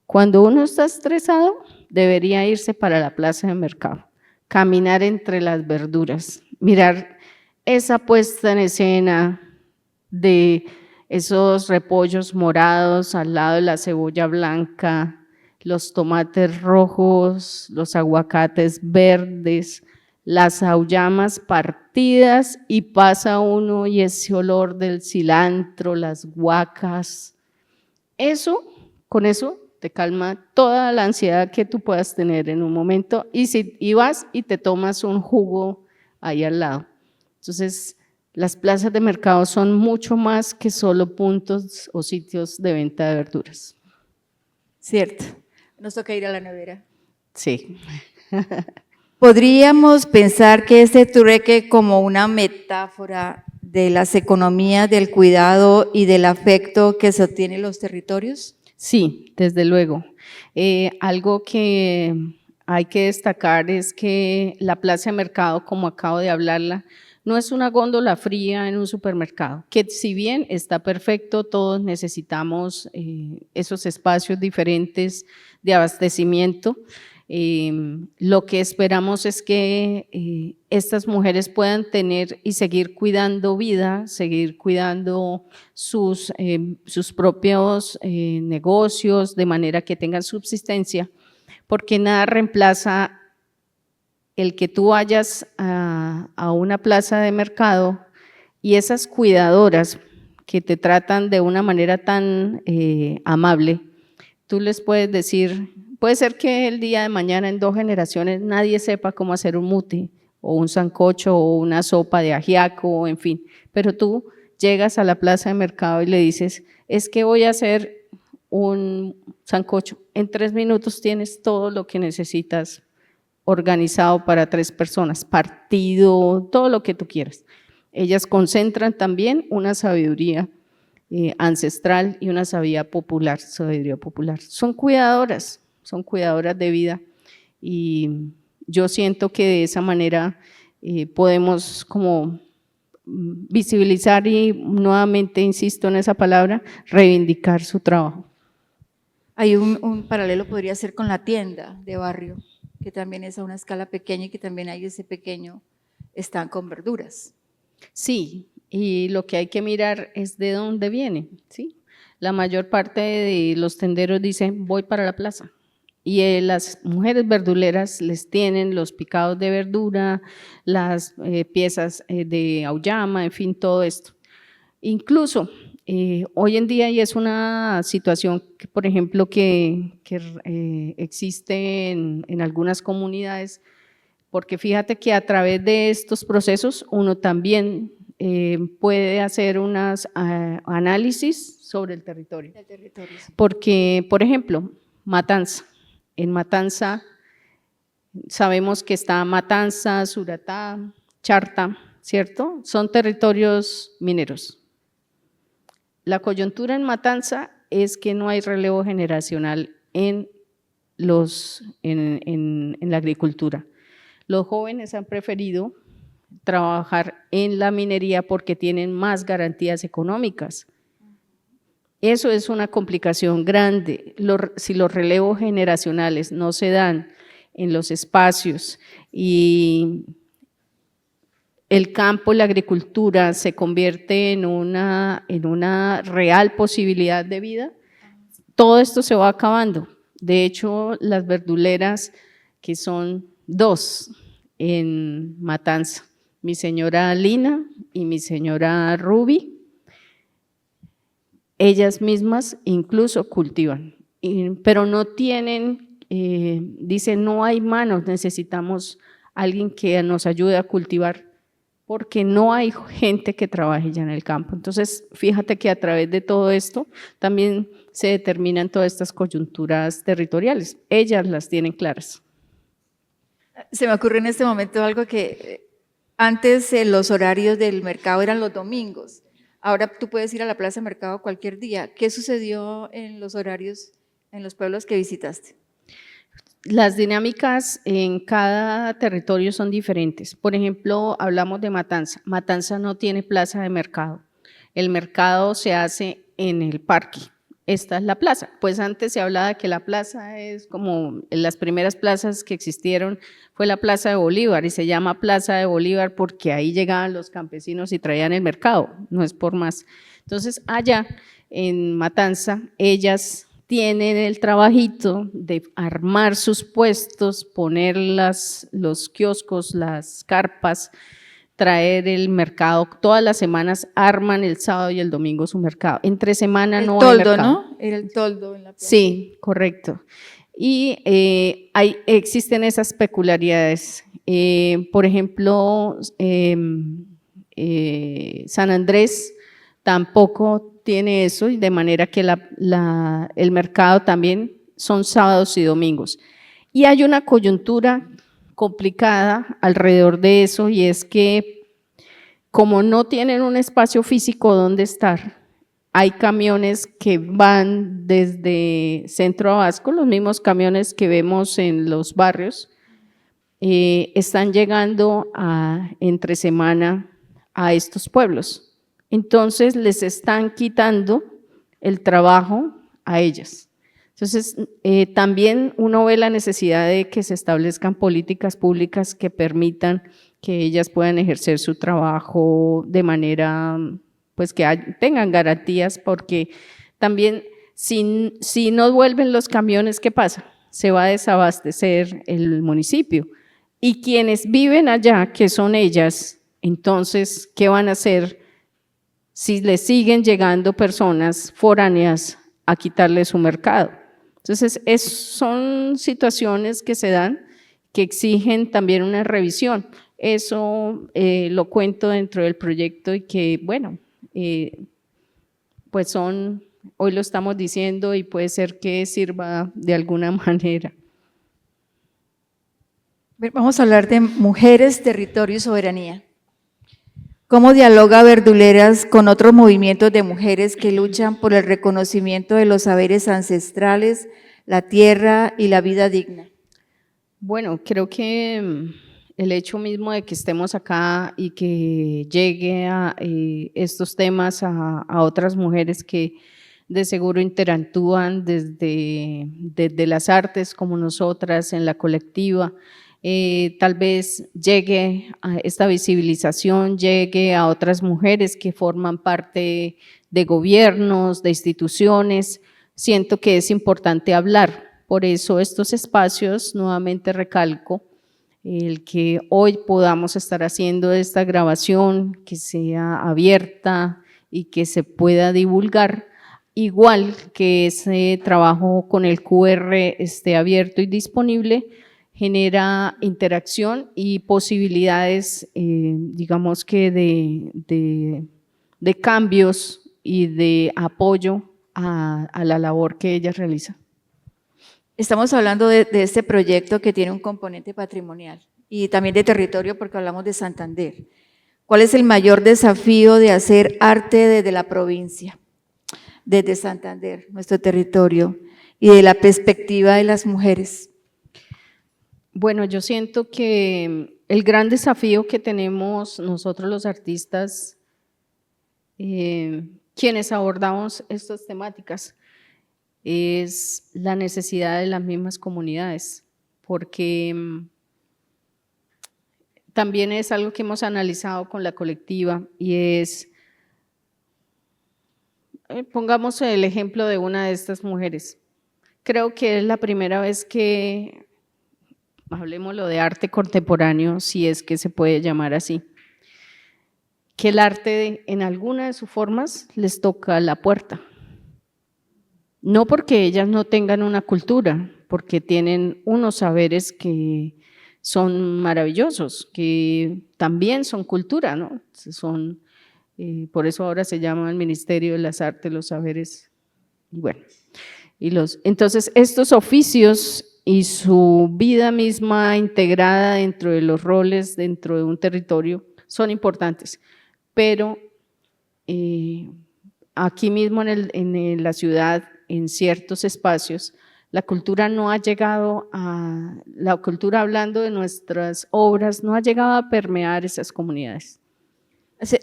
cuando uno está estresado debería irse para la plaza de mercado, caminar entre las verduras, mirar esa puesta en escena de esos repollos morados al lado de la cebolla blanca, los tomates rojos, los aguacates verdes, las auyamas partidas y pasa uno y ese olor del cilantro, las guacas. Con eso te calma toda la ansiedad que tú puedas tener en un momento y vas y te tomas un jugo ahí al lado. Entonces, las plazas de mercado son mucho más que solo puntos o sitios de venta de verduras. Cierto. Nos toca ir a la nevera. Sí. ¿Podríamos pensar que este trueque como una metáfora de las economías del cuidado y del afecto que sostienen los territorios? Sí, desde luego. Algo que hay que destacar es que la plaza de mercado, como acabo de hablarla, no es una góndola fría en un supermercado, que si bien está perfecto, todos necesitamos esos espacios diferentes de abastecimiento. Lo que esperamos es que estas mujeres puedan tener y seguir cuidando vida, seguir cuidando sus propios negocios de manera que tengan subsistencia, porque nada reemplaza el que tú vayas a una plaza de mercado y esas cuidadoras que te tratan de una manera tan amable, tú les puedes decir, puede ser que el día de mañana en 2 generaciones nadie sepa cómo hacer un mute o un sancocho o una sopa de ajiaco, en fin, pero tú llegas a la plaza de mercado y le dices, es que voy a hacer un sancocho. En 3 minutos tienes todo lo que necesitas organizado para 3 personas, partido, todo lo que tú quieras. Ellas concentran también una sabiduría ancestral y una sabiduría popular. Son cuidadoras de vida y yo siento que de esa manera podemos como visibilizar y nuevamente insisto en esa palabra, reivindicar su trabajo. Hay un paralelo podría ser con la tienda de barrio, que también es a una escala pequeña y que también hay ese pequeño stand con verduras. Sí, y lo que hay que mirar es de dónde viene, ¿sí? La mayor parte de los tenderos dicen, voy para la plaza. Y las mujeres verduleras les tienen los picados de verdura, las piezas de auyama, en fin, todo esto. Incluso hoy en día, y es una situación que, por ejemplo, que existe en algunas comunidades, porque fíjate que a través de estos procesos uno también puede hacer unos análisis sobre el territorio. Sí. Porque, por ejemplo, Matanza. En Matanza sabemos que está Matanza, Suratá, Charta, ¿cierto? Son territorios mineros. La coyuntura en Matanza es que no hay relevo generacional en la agricultura. Los jóvenes han preferido trabajar en la minería porque tienen más garantías económicas. Eso es una complicación grande. Si los relevos generacionales no se dan en los espacios y el campo, la agricultura se convierte en una real posibilidad de vida, todo esto se va acabando. De hecho, las verduleras, que son 2 en Matanza, mi señora Lina y mi señora Ruby, ellas mismas incluso cultivan, pero no tienen, dicen no hay manos, necesitamos alguien que nos ayude a cultivar, porque no hay gente que trabaje ya en el campo. Entonces, fíjate que a través de todo esto también se determinan todas estas coyunturas territoriales, ellas las tienen claras. Se me ocurre en este momento algo que antes los horarios del mercado eran los domingos. Ahora tú puedes ir a la plaza de mercado cualquier día. ¿Qué sucedió en los horarios en los pueblos que visitaste? Las dinámicas en cada territorio son diferentes. Por ejemplo, hablamos de Matanza. Matanza no tiene plaza de mercado. El mercado se hace en el parque. Esta es la plaza. Pues antes se hablaba que la plaza es como las primeras plazas que existieron fue la Plaza de Bolívar y se llama Plaza de Bolívar porque ahí llegaban los campesinos y traían el mercado, no es por más. Entonces allá en Matanza ellas tienen el trabajito de armar sus puestos, poner los kioscos, las carpas, traer el mercado, todas las semanas arman el sábado y el domingo su mercado. Entre semana no hay mercado. ¿No? Era el toldo en la plaza. Sí, correcto. Y existen esas peculiaridades. Por ejemplo, San Andrés tampoco tiene eso, y de manera que el mercado también son sábados y domingos. Y hay una coyuntura complicada alrededor de eso, y es que como no tienen un espacio físico donde estar, hay camiones que van desde Centro Abasco, los mismos camiones que vemos en los barrios, están llegando entre semana a estos pueblos. Entonces les están quitando el trabajo a ellas. Entonces también uno ve la necesidad de que se establezcan políticas públicas que permitan que ellas puedan ejercer su trabajo de manera, pues que tengan garantías, porque también si no vuelven los camiones, ¿qué pasa? Se va a desabastecer el municipio. Y quienes viven allá, que son ellas, entonces, ¿qué van a hacer si les siguen llegando personas foráneas a quitarle su mercado? Entonces, son situaciones que se dan que exigen también una revisión. Eso lo cuento dentro del proyecto y que, bueno, pues son hoy lo estamos diciendo y puede ser que sirva de alguna manera. Vamos a hablar de mujeres, territorio y soberanía. ¿Cómo dialoga Verduleras con otros movimientos de mujeres que luchan por el reconocimiento de los saberes ancestrales, la tierra y la vida digna? Bueno, creo que el hecho mismo de que estemos acá y que llegue a estos temas a otras mujeres que de seguro interactúan desde las artes como nosotras en la colectiva, tal vez llegue a esta visibilización, llegue a otras mujeres que forman parte de gobiernos, de instituciones. Siento que es importante hablar, por eso estos espacios, nuevamente recalco, el que hoy podamos estar haciendo esta grabación, que sea abierta y que se pueda divulgar, igual que ese trabajo con el QR esté abierto y disponible, genera interacción y posibilidades, digamos que de cambios y de apoyo a la labor que ella realiza. Estamos hablando de este proyecto que tiene un componente patrimonial y también de territorio porque hablamos de Santander. ¿Cuál es el mayor desafío de hacer arte desde la provincia, desde Santander, nuestro territorio, y de la perspectiva de las mujeres? Bueno, yo siento que el gran desafío que tenemos nosotros los artistas, quienes abordamos estas temáticas, es la necesidad de las mismas comunidades, porque también es algo que hemos analizado con la colectiva y es, pongamos el ejemplo de una de estas mujeres. Creo que es la primera vez que, hablemoslo de arte contemporáneo, si es que se puede llamar así, que el arte en alguna de sus formas les toca la puerta. No porque ellas no tengan una cultura, porque tienen unos saberes que son maravillosos, que también son cultura, ¿no? Son, por eso ahora se llama el Ministerio de las Artes, los Saberes, y bueno. Entonces, estos oficios y su vida misma integrada dentro de los roles, dentro de un territorio, son importantes, pero aquí mismo en la ciudad, en ciertos espacios, la cultura no ha llegado la cultura hablando de nuestras obras, no ha llegado a permear esas comunidades.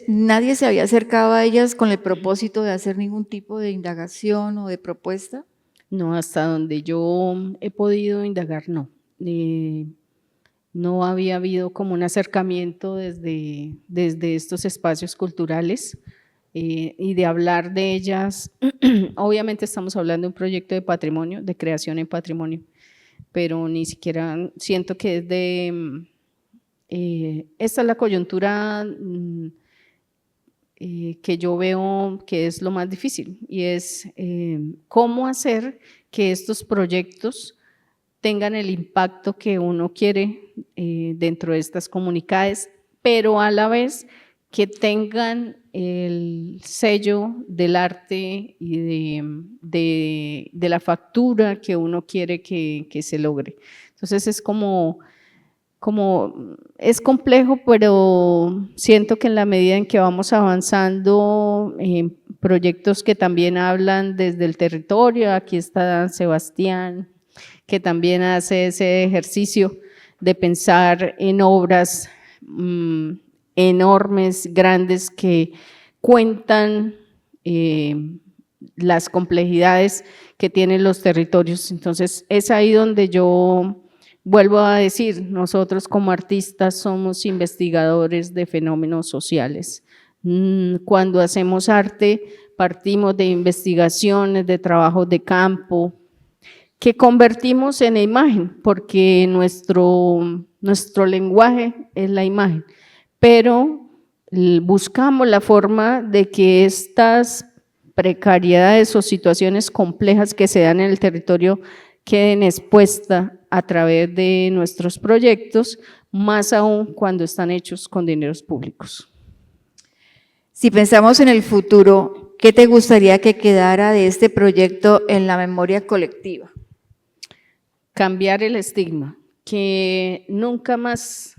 ¿Nadie se había acercado a ellas con el propósito de hacer ningún tipo de indagación o de propuesta? No, hasta donde yo he podido indagar, no. No había habido como un acercamiento desde estos espacios culturales. Y de hablar de ellas, obviamente estamos hablando de un proyecto de patrimonio, de creación en patrimonio, pero ni siquiera siento que esta es la coyuntura que yo veo que es lo más difícil y es cómo hacer que estos proyectos tengan el impacto que uno quiere dentro de estas comunidades, pero a la vez que tengan el sello del arte y de la factura que uno quiere que se logre. Entonces es es complejo, pero siento que en la medida en que vamos avanzando en proyectos que también hablan desde el territorio, aquí está Sebastián, que también hace ese ejercicio de pensar en obras enormes, grandes, que cuentan las complejidades que tienen los territorios. Entonces, es ahí donde yo vuelvo a decir, nosotros como artistas somos investigadores de fenómenos sociales. Cuando hacemos arte, partimos de investigaciones, de trabajos de campo, que convertimos en imagen, porque nuestro lenguaje es la imagen, pero buscamos la forma de que estas precariedades o situaciones complejas que se dan en el territorio queden expuestas a través de nuestros proyectos, más aún cuando están hechos con dineros públicos. Si pensamos en el futuro, ¿qué te gustaría que quedara de este proyecto en la memoria colectiva? Cambiar el estigma, que nunca más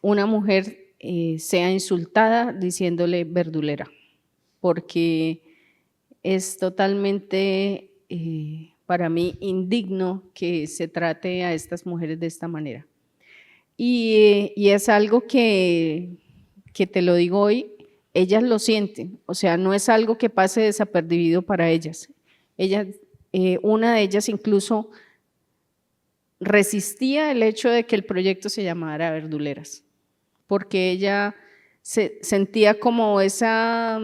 una mujer sea insultada diciéndole verdulera, porque es totalmente para mí indigno que se trate a estas mujeres de esta manera. Y es algo que te lo digo hoy, ellas lo sienten, o sea, no es algo que pase desapercibido para ellas. Una de ellas incluso resistía el hecho de que el proyecto se llamara Verduleras, porque ella se sentía como esa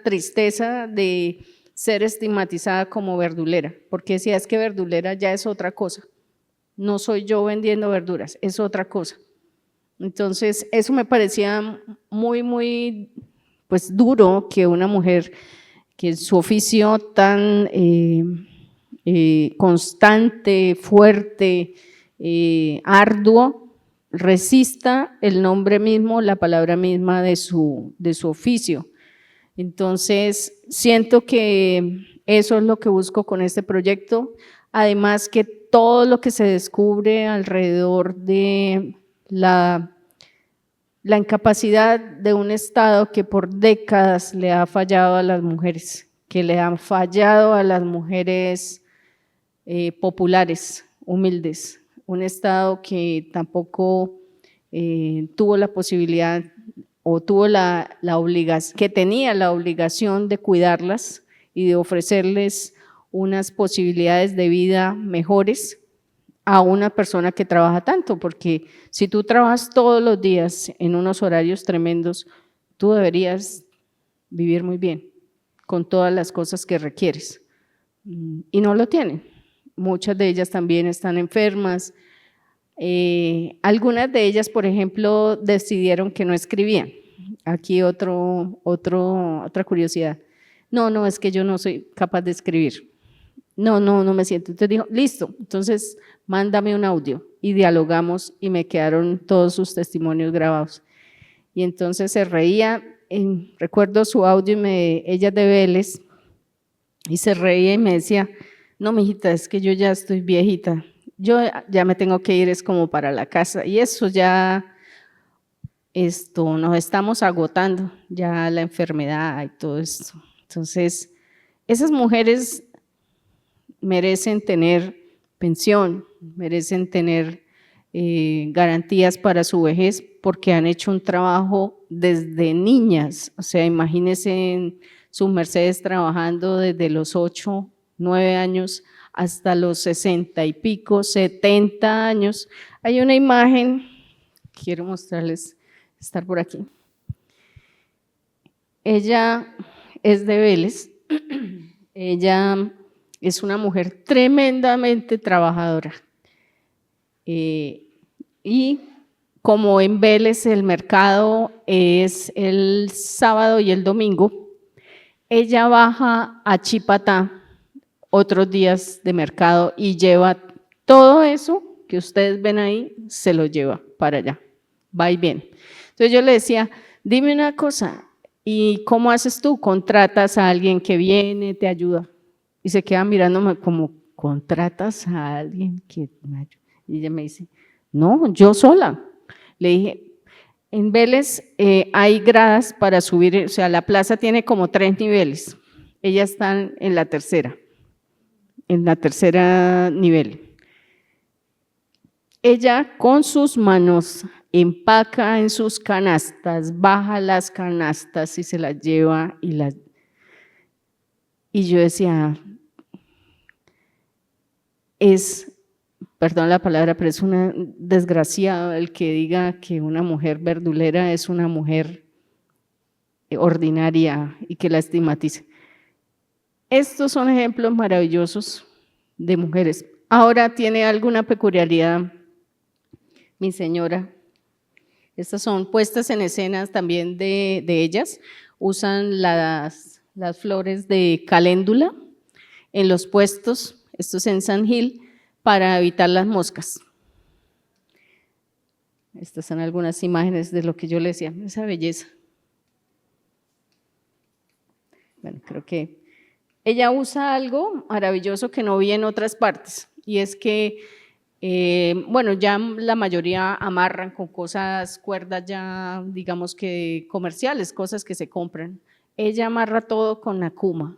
tristeza de ser estigmatizada como verdulera, porque decía, es que verdulera ya es otra cosa, no soy yo vendiendo verduras, es otra cosa. Entonces, eso me parecía muy, pues duro que una mujer que en su oficio tan constante, fuerte, arduo, resista el nombre mismo, la palabra misma de su oficio. Entonces, siento que eso es lo que busco con este proyecto, además que todo lo que se descubre alrededor de la incapacidad de un Estado que por décadas le ha fallado a las mujeres, que le han fallado a las mujeres populares, humildes, un Estado que tampoco tuvo la posibilidad o tuvo la obligación, que tenía la obligación de cuidarlas y de ofrecerles unas posibilidades de vida mejores a una persona que trabaja tanto, porque si tú trabajas todos los días en unos horarios tremendos, tú deberías vivir muy bien con todas las cosas que requieres y no lo tienen. Muchas de ellas también están enfermas. Algunas de ellas, por ejemplo, decidieron que no escribían. Aquí otra curiosidad. No, es que yo no soy capaz de escribir. No me siento. Entonces dijo, listo, entonces mándame un audio y dialogamos y me quedaron todos sus testimonios grabados. Y entonces se reía, recuerdo su audio, ella es de Vélez, y se reía y me decía, no, mijita, es que yo ya estoy viejita, yo ya me tengo que ir, es como para la casa, y eso ya, nos estamos agotando, ya la enfermedad y todo esto. Entonces, esas mujeres merecen tener pensión, merecen tener garantías para su vejez porque han hecho un trabajo desde niñas, o sea, imagínense sus mercedes trabajando desde los 8, 9 años hasta los 60 y pico, 70 años. Hay una imagen, quiero mostrarles, estar por aquí. Ella es de Vélez, ella es una mujer tremendamente trabajadora. Y como en Vélez el mercado es el sábado y el domingo, ella baja a Chipatá otros días de mercado y lleva todo eso que ustedes ven ahí, se lo lleva para allá, va y viene. Entonces yo le decía, dime una cosa, ¿y cómo haces tú? ¿Contratas a alguien que viene, te ayuda? Y se queda mirándome como, ¿contratas a alguien que me ayuda? Y ella me dice, no, yo sola. Le dije, en Vélez hay gradas para subir, o sea, la plaza tiene como 3 niveles. Ellas están en la tercera nivel. Ella con sus manos empaca en sus canastas, baja las canastas y se las lleva y yo decía, perdón la palabra, pero es una desgraciado el que diga que una mujer verdulera es una mujer ordinaria y que la estigmatice. Estos son ejemplos maravillosos de mujeres. Ahora tiene alguna peculiaridad, mi señora. Estas son puestas en escenas también de ellas. Usan las flores de caléndula en los puestos, esto es en San Gil, para evitar las moscas. Estas son algunas imágenes de lo que yo le decía, esa belleza. Bueno, creo que ella usa algo maravilloso que no vi en otras partes, y es que, bueno, ya la mayoría amarran con cosas, cuerdas ya, digamos que comerciales, cosas que se compran. Ella amarra todo con Nakuma.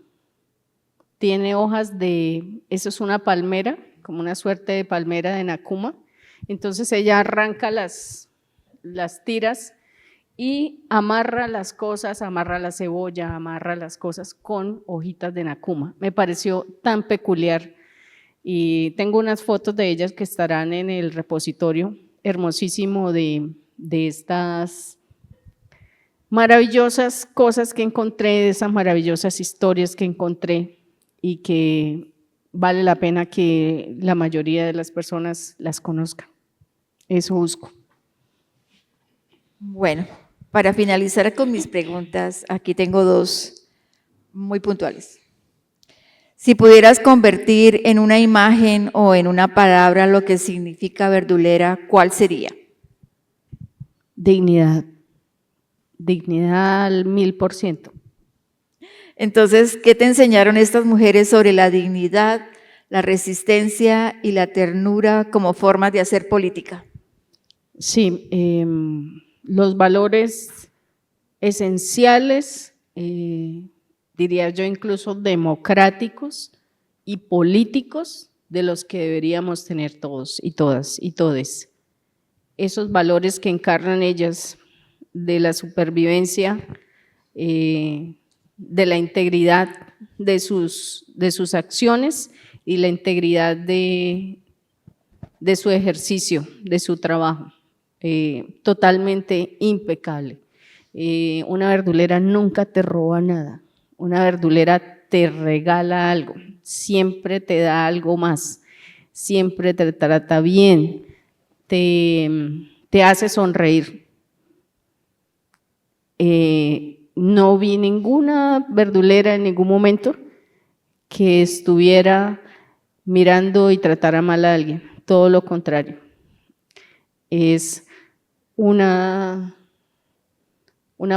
Tiene hojas de, eso es una palmera, como una suerte de palmera de Nakuma. Entonces ella arranca las tiras y amarra las cosas, amarra la cebolla, amarra las cosas con hojitas de Nakuma. Me pareció tan peculiar y tengo unas fotos de ellas que estarán en el repositorio, hermosísimo de estas maravillosas cosas que encontré, de esas maravillosas historias que encontré y que vale la pena que la mayoría de las personas las conozcan. Eso busco. Bueno, para finalizar con mis preguntas, aquí tengo dos muy puntuales. Si pudieras convertir en una imagen o en una palabra lo que significa verdulera, ¿cuál sería? Dignidad. Dignidad al 1000%. Entonces, ¿qué te enseñaron estas mujeres sobre la dignidad, la resistencia y la ternura como formas de hacer política? Sí, los valores esenciales, diría yo incluso democráticos y políticos de los que deberíamos tener todos y todas y todes. Esos valores que encarnan ellas de la supervivencia, de la integridad de sus acciones y la integridad de su ejercicio, de su trabajo, totalmente impecable. Una verdulera nunca te roba nada, una verdulera te regala algo, siempre te da algo más, siempre te trata bien, te hace sonreír. No vi ninguna verdulera en ningún momento que estuviera mirando y tratara mal a alguien, todo lo contrario. Es una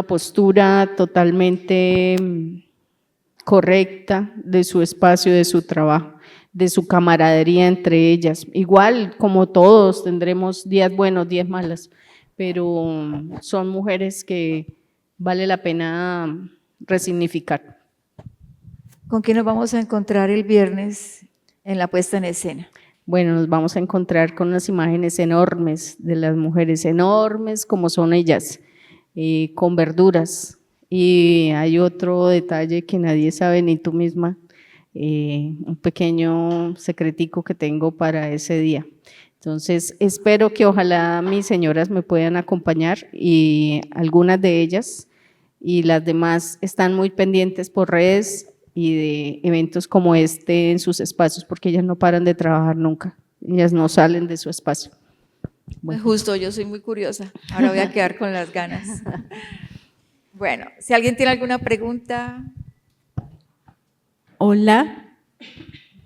postura totalmente correcta de su espacio, de su trabajo, de su camaradería entre ellas. Igual como todos tendremos días buenos, días malos, pero son mujeres que vale la pena resignificar. ¿Con quién nos vamos a encontrar el viernes en la puesta en escena? Bueno, nos vamos a encontrar con unas imágenes enormes de las mujeres, enormes como son ellas, con verduras. Y hay otro detalle que nadie sabe, ni tú misma, un pequeño secretico que tengo para ese día. Entonces, espero que ojalá mis señoras me puedan acompañar, y algunas de ellas, y las demás están muy pendientes por redes y de eventos como este en sus espacios, porque ellas no paran de trabajar nunca, ellas no salen de su espacio. Bueno. Justo, yo soy muy curiosa, ahora voy a quedar con las ganas. Bueno, si alguien tiene alguna pregunta. Hola,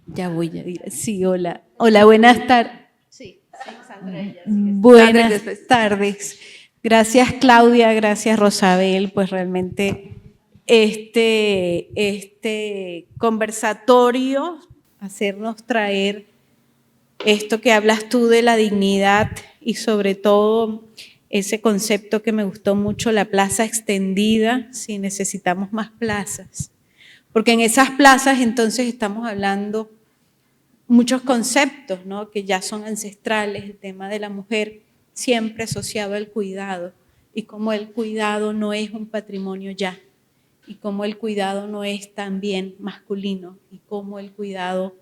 ya voy a ir, sí, hola. Hola, buenas tardes. Sí, Sandra. Buenas tardes. Gracias, Claudia, gracias, Rosabel, pues realmente este conversatorio, hacernos traer esto que hablas tú de la dignidad y sobre todo ese concepto que me gustó mucho, la plaza extendida, si necesitamos más plazas. Porque en esas plazas entonces estamos hablando muchos conceptos, ¿no?, que ya son ancestrales, el tema de la mujer siempre asociado al cuidado y cómo el cuidado no es un patrimonio ya, y cómo el cuidado no es también masculino, y cómo el cuidado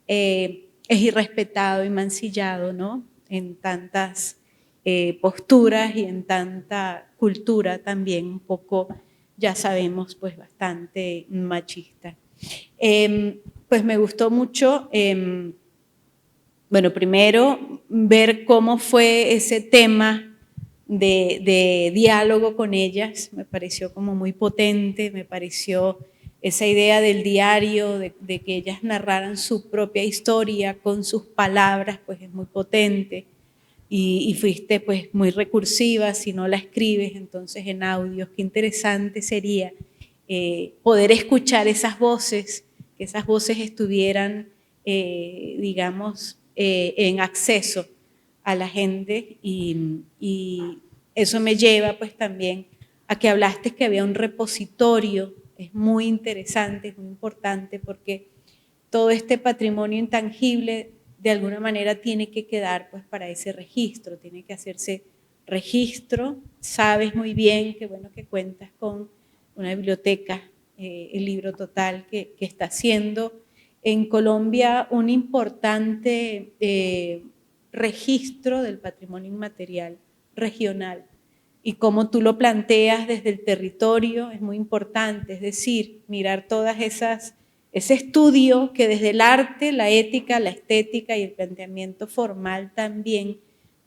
es irrespetado y mancillado, ¿no?, en tantas posturas y en tanta cultura también un poco, ya sabemos, pues bastante machista. Pues me gustó mucho, bueno, primero ver cómo fue ese tema de diálogo con ellas, me pareció como muy potente, me pareció esa idea del diario, de que ellas narraran su propia historia con sus palabras, pues es muy potente. y fuiste pues muy recursiva, si no la escribes, entonces en audios. Qué interesante sería poder escuchar esas voces, que esas voces estuvieran, digamos, en acceso a la gente y eso me lleva pues también a que hablaste que había un repositorio. Es muy interesante, es muy importante porque todo este patrimonio intangible de alguna manera tiene que quedar pues para ese registro, tiene que hacerse registro. Sabes muy bien que bueno que cuentas con una biblioteca, el Libro Total, que está haciendo en Colombia un importante registro del patrimonio inmaterial regional. Y como tú lo planteas desde el territorio es muy importante, es decir, mirar todas esas, ese estudio que desde el arte, la ética, la estética y el planteamiento formal también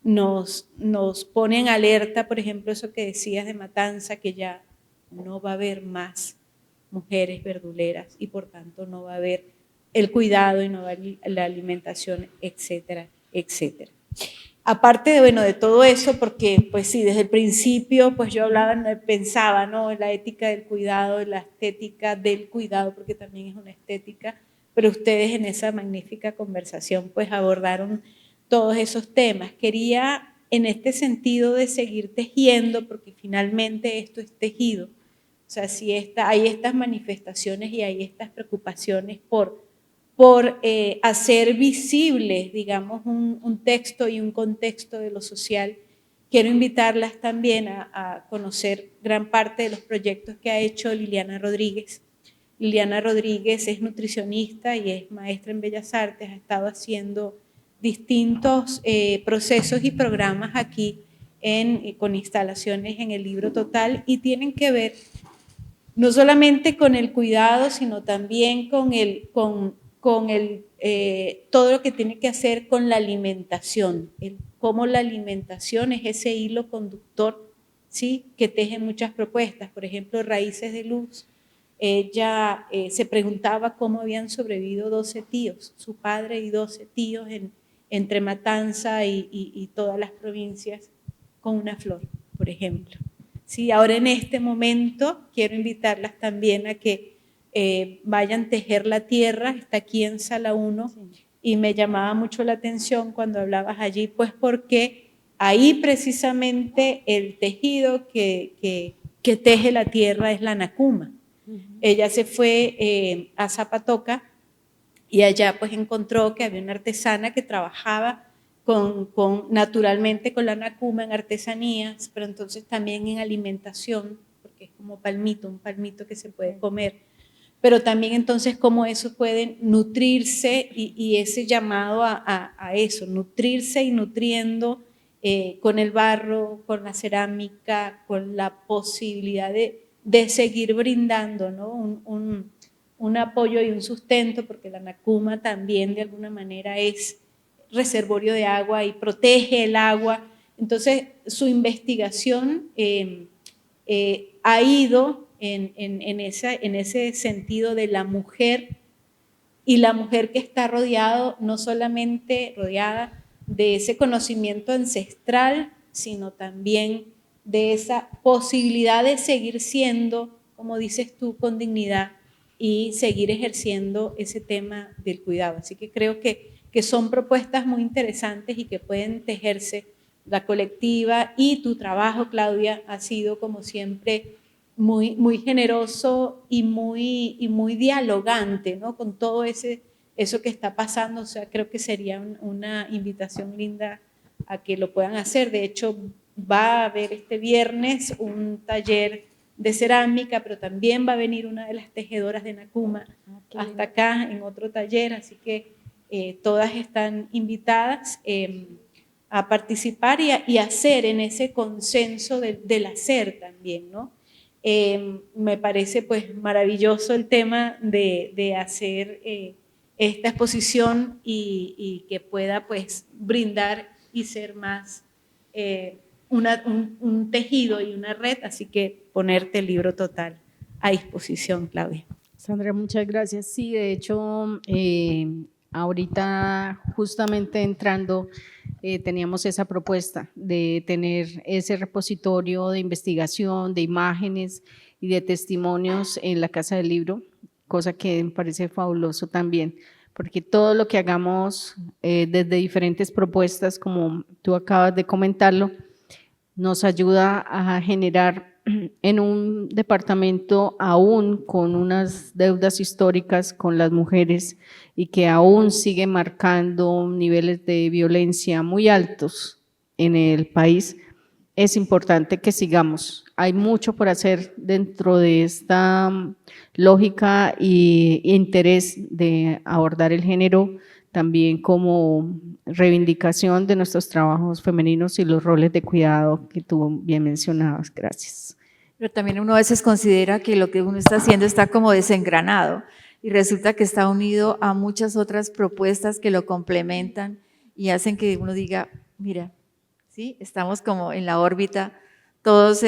nos pone en alerta, por ejemplo, eso que decías de Matanza, que ya no va a haber más mujeres verduleras y por tanto no va a haber el cuidado y no va a haber la alimentación, etcétera, etcétera. Aparte de, bueno, de todo eso, porque pues sí, desde el principio pues yo pensaba, ¿no? En la ética del cuidado, en la estética del cuidado, porque también es una estética, pero ustedes en esa magnífica conversación pues abordaron todos esos temas. Quería en este sentido de seguir tejiendo, porque finalmente esto es tejido, o sea, si hay estas manifestaciones y hay estas preocupaciones por hacer visibles, digamos, un texto y un contexto de lo social. Quiero invitarlas también a conocer gran parte de los proyectos que ha hecho Liliana Rodríguez. Liliana Rodríguez es nutricionista y es maestra en Bellas Artes, ha estado haciendo distintos procesos y programas aquí con instalaciones en el Libro Total y tienen que ver no solamente con el cuidado, sino también con todo lo que tiene que hacer con la alimentación, cómo la alimentación es ese hilo conductor, ¿sí? Que teje muchas propuestas. Por ejemplo, Raíces de Luz, ella se preguntaba cómo habían sobrevivido 12 tíos, su padre y 12 tíos entre Matanza y todas las provincias con una flor, por ejemplo. Sí, ahora en este momento quiero invitarlas también a que vayan a tejer la tierra, está aquí en Sala 1, sí. Y me llamaba mucho la atención cuando hablabas allí, pues porque ahí precisamente el tejido que teje la tierra es la nacuma. Ella se fue a Zapatoca y allá pues encontró que había una artesana que trabajaba naturalmente con la nacuma en artesanías, pero entonces también en alimentación, porque es como palmito, un palmito que se puede comer, pero también entonces cómo eso puede nutrirse y ese llamado a eso, nutrirse y nutriendo con el barro, con la cerámica, con la posibilidad de seguir brindando, ¿no? un apoyo y un sustento, porque la nacuma también de alguna manera es reservorio de agua y protege el agua. Entonces, su investigación ha ido en ese sentido de la mujer y la mujer que está no solamente rodeada de ese conocimiento ancestral, sino también de esa posibilidad de seguir siendo, como dices tú, con dignidad y seguir ejerciendo ese tema del cuidado. Así que creo que son propuestas muy interesantes y que pueden tejerse la colectiva y tu trabajo, Claudia, ha sido como siempre muy, muy generoso y muy dialogante, ¿no? Con todo eso que está pasando. O sea, creo que sería una invitación linda a que lo puedan hacer. De hecho, va a haber este viernes un taller de cerámica, pero también va a venir una de las tejedoras de Nacuma hasta acá en otro taller, así que todas están invitadas a participar y hacer en ese consenso del hacer también, ¿no? Me parece pues maravilloso el tema de hacer esta exposición y que pueda pues brindar y ser más un tejido y una red, así que ponerte el Libro Total a disposición, Claudia. Sandra, muchas gracias. Sí, de hecho, ahorita justamente entrando teníamos esa propuesta de tener ese repositorio de investigación, de imágenes y de testimonios en la Casa del Libro, cosa que me parece fabuloso también, porque todo lo que hagamos desde diferentes propuestas, como tú acabas de comentarlo, nos ayuda a generar en un departamento aún con unas deudas históricas con las mujeres y que aún sigue marcando niveles de violencia muy altos en el país, es importante que sigamos. Hay mucho por hacer dentro de esta lógica e interés de abordar el género también como reivindicación de nuestros trabajos femeninos y los roles de cuidado que tú bien mencionabas. Gracias. Pero también uno a veces considera que lo que uno está haciendo está como desengranado y resulta que está unido a muchas otras propuestas que lo complementan y hacen que uno diga, mira, ¿sí? Estamos como en la órbita, todos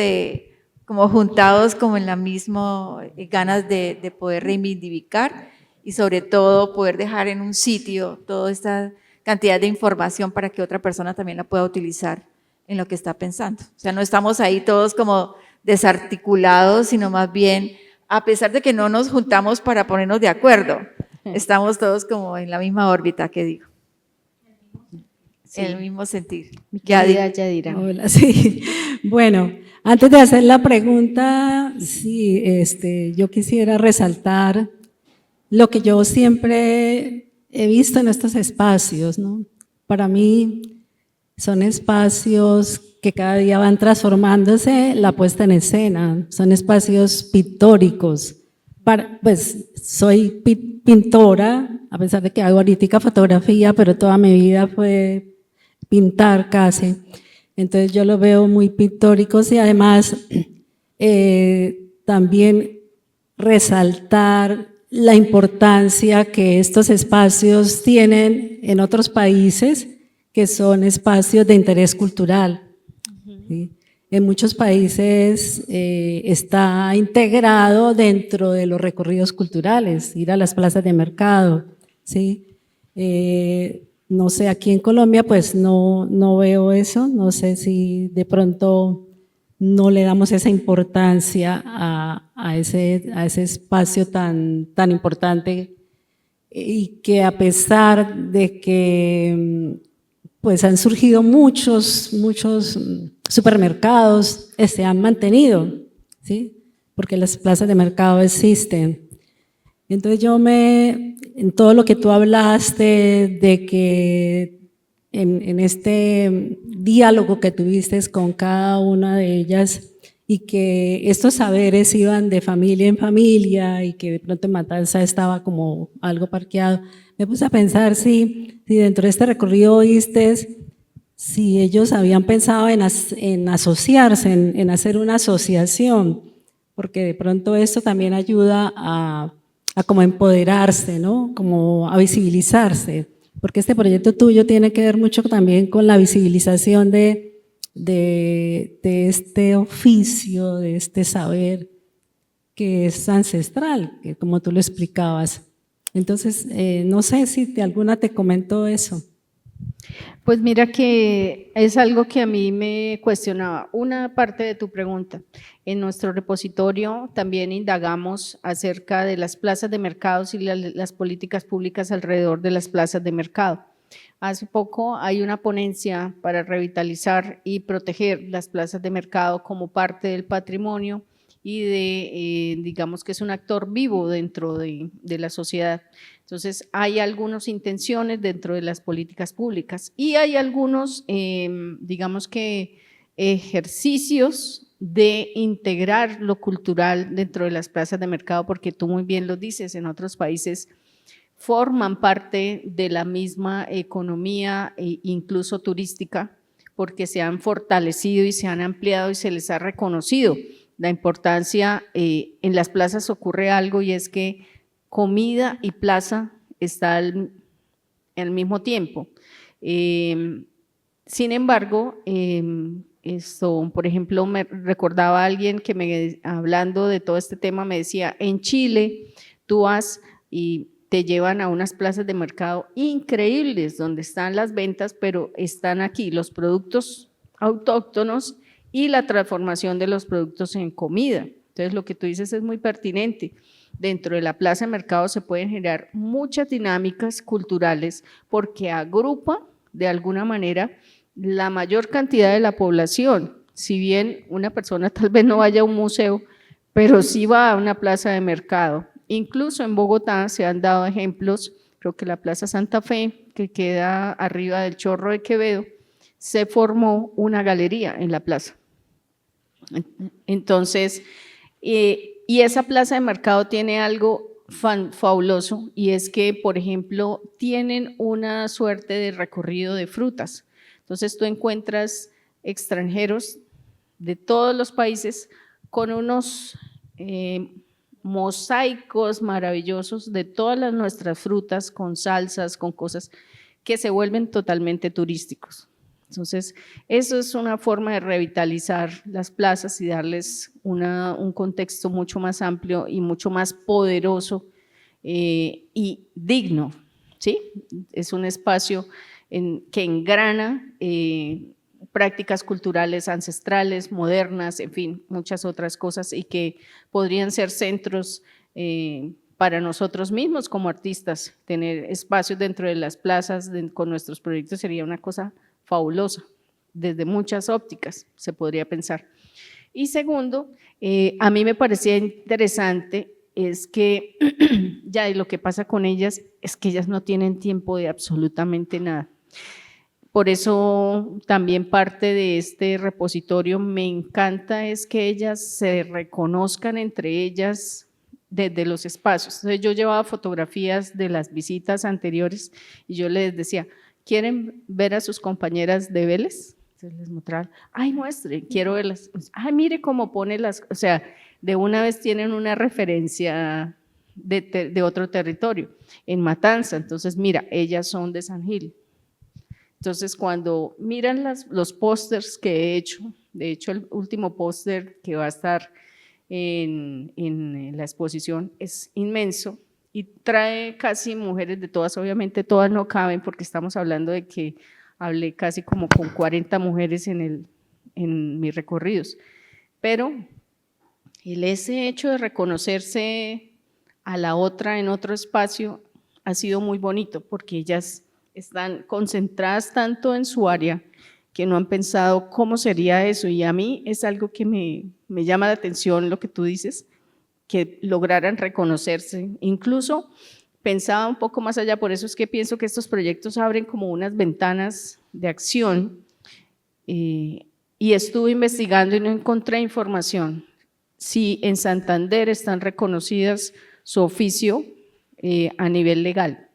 como juntados como en la misma ganas de poder reivindicar y sobre todo poder dejar en un sitio toda esta cantidad de información para que otra persona también la pueda utilizar en lo que está pensando. O sea, no estamos ahí todos como desarticulados, sino más bien, a pesar de que no nos juntamos para ponernos de acuerdo, estamos todos como en la misma órbita, que digo. Sí. En el mismo sentir. Yadira. Hola, sí. Bueno, antes de hacer la pregunta, sí, yo quisiera resaltar lo que yo siempre he visto en estos espacios, ¿no? Para mí son espacios que cada día van transformándose la puesta en escena, son espacios pictóricos. Pues soy pintora, a pesar de que hago ahorita fotografía, pero toda mi vida fue pintar casi. Entonces yo lo veo muy pictóricos y además también resaltar la importancia que estos espacios tienen en otros países, que son espacios de interés cultural. ¿Sí? En muchos países está integrado dentro de los recorridos culturales, ir a las plazas de mercado. ¿Sí? No sé, aquí en Colombia pues no veo eso, no sé si de pronto no le damos esa importancia a ese espacio tan importante y que a pesar de que pues han surgido muchos supermercados, se han mantenido, ¿sí? Porque las plazas de mercado existen. Entonces en todo lo que tú hablaste de que en este diálogo que tuviste con cada una de ellas y que estos saberes iban de familia en familia y que de pronto en Matanza estaba como algo parqueado, me puse a pensar si dentro de este recorrido oíste si ellos habían pensado en asociarse, en hacer una asociación, porque de pronto esto también ayuda a como empoderarse, ¿no? Como a visibilizarse, porque este proyecto tuyo tiene que ver mucho también con la visibilización de este oficio, de este saber que es ancestral, que como tú lo explicabas. Entonces, no sé si alguna te comentó eso. Pues mira que es algo que a mí me cuestionaba. Una parte de tu pregunta, en nuestro repositorio también indagamos acerca de las plazas de mercados y las políticas públicas alrededor de las plazas de mercado. Hace poco hay una ponencia para revitalizar y proteger las plazas de mercado como parte del patrimonio y digamos que es un actor vivo dentro de la sociedad. Entonces, hay algunas intenciones dentro de las políticas públicas y hay algunos, digamos que, ejercicios de integrar lo cultural dentro de las plazas de mercado, porque tú muy bien lo dices, en otros países forman parte de la misma economía, incluso turística, porque se han fortalecido y se han ampliado y se les ha reconocido la importancia. En las plazas ocurre algo y es que comida y plaza están al mismo tiempo. Sin embargo, por ejemplo, me recordaba a alguien que hablando de todo este tema me decía, en Chile tú vas y te llevan a unas plazas de mercado increíbles donde están las ventas, pero están aquí los productos autóctonos y la transformación de los productos en comida. Entonces, lo que tú dices es muy pertinente. Dentro de la plaza de mercado se pueden generar muchas dinámicas culturales porque agrupa de alguna manera la mayor cantidad de la población. Si bien una persona tal vez no vaya a un museo, pero sí va a una plaza de mercado. Incluso en Bogotá se han dado ejemplos, creo que la Plaza Santa Fe, que queda arriba del Chorro de Quevedo, se formó una galería en la plaza. Entonces, y esa plaza de mercado tiene algo fabuloso, y es que, por ejemplo, tienen una suerte de recorrido de frutas. Entonces, tú encuentras extranjeros de todos los países con unos mosaicos maravillosos de todas nuestras frutas, con salsas, con cosas que se vuelven totalmente turísticos. Entonces, eso es una forma de revitalizar las plazas y darles un contexto mucho más amplio y mucho más poderoso y digno, ¿sí? Es un espacio que engrana prácticas culturales ancestrales, modernas, en fin, muchas otras cosas, y que podrían ser centros para nosotros mismos como artistas. Tener espacios dentro de las plazas con nuestros proyectos sería una cosa fabulosa, desde muchas ópticas se podría pensar. Y segundo, a mí me parecía interesante es que ya, y lo que pasa con ellas es que ellas no tienen tiempo de absolutamente nada. Por eso también parte de este repositorio me encanta es que ellas se reconozcan entre ellas desde los espacios. Entonces yo llevaba fotografías de las visitas anteriores y yo les decía, ¿quieren ver a sus compañeras de Vélez? Entonces les mostraban, ay, muestre, quiero verlas. Ay, mire cómo pone las, o sea, de una vez tienen una referencia de otro territorio, en Matanza. Entonces, mira, ellas son de San Gil. Entonces, cuando miran los pósters que he hecho, de hecho, el último póster que va a estar en la exposición es inmenso y trae casi mujeres de todas, obviamente todas no caben porque estamos hablando de que hablé casi como con 40 mujeres en mis recorridos, pero ese hecho de reconocerse a la otra en otro espacio ha sido muy bonito porque ellas están concentradas tanto en su área que no han pensado cómo sería eso, y a mí es algo que me llama la atención lo que tú dices, que lograran reconocerse. Incluso pensaba un poco más allá, por eso es que pienso que estos proyectos abren como unas ventanas de acción, y estuve investigando y no encontré información si en Santander están reconocidas su oficio a nivel legal,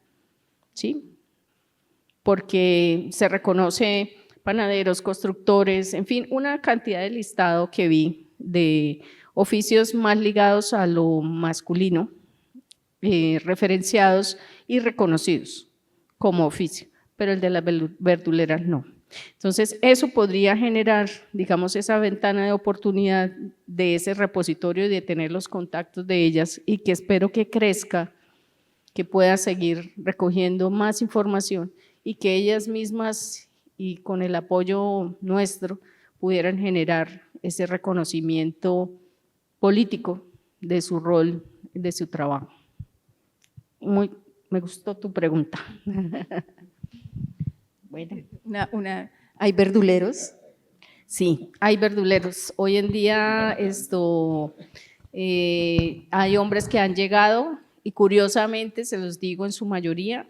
¿sí? Porque se reconoce panaderos, constructores, en fin, una cantidad de listado que vi de oficios más ligados a lo masculino, referenciados y reconocidos como oficio, pero el de las verduleras no. Entonces, eso podría generar, digamos, esa ventana de oportunidad de ese repositorio y de tener los contactos de ellas, y que espero que crezca, que pueda seguir recogiendo más información y que ellas mismas y con el apoyo nuestro pudieran generar ese reconocimiento político de su rol, de su trabajo. Me gustó tu pregunta. Bueno. ¿Hay verduleros? Sí, hay verduleros. Hoy en día hay hombres que han llegado y curiosamente, se los digo, en su mayoría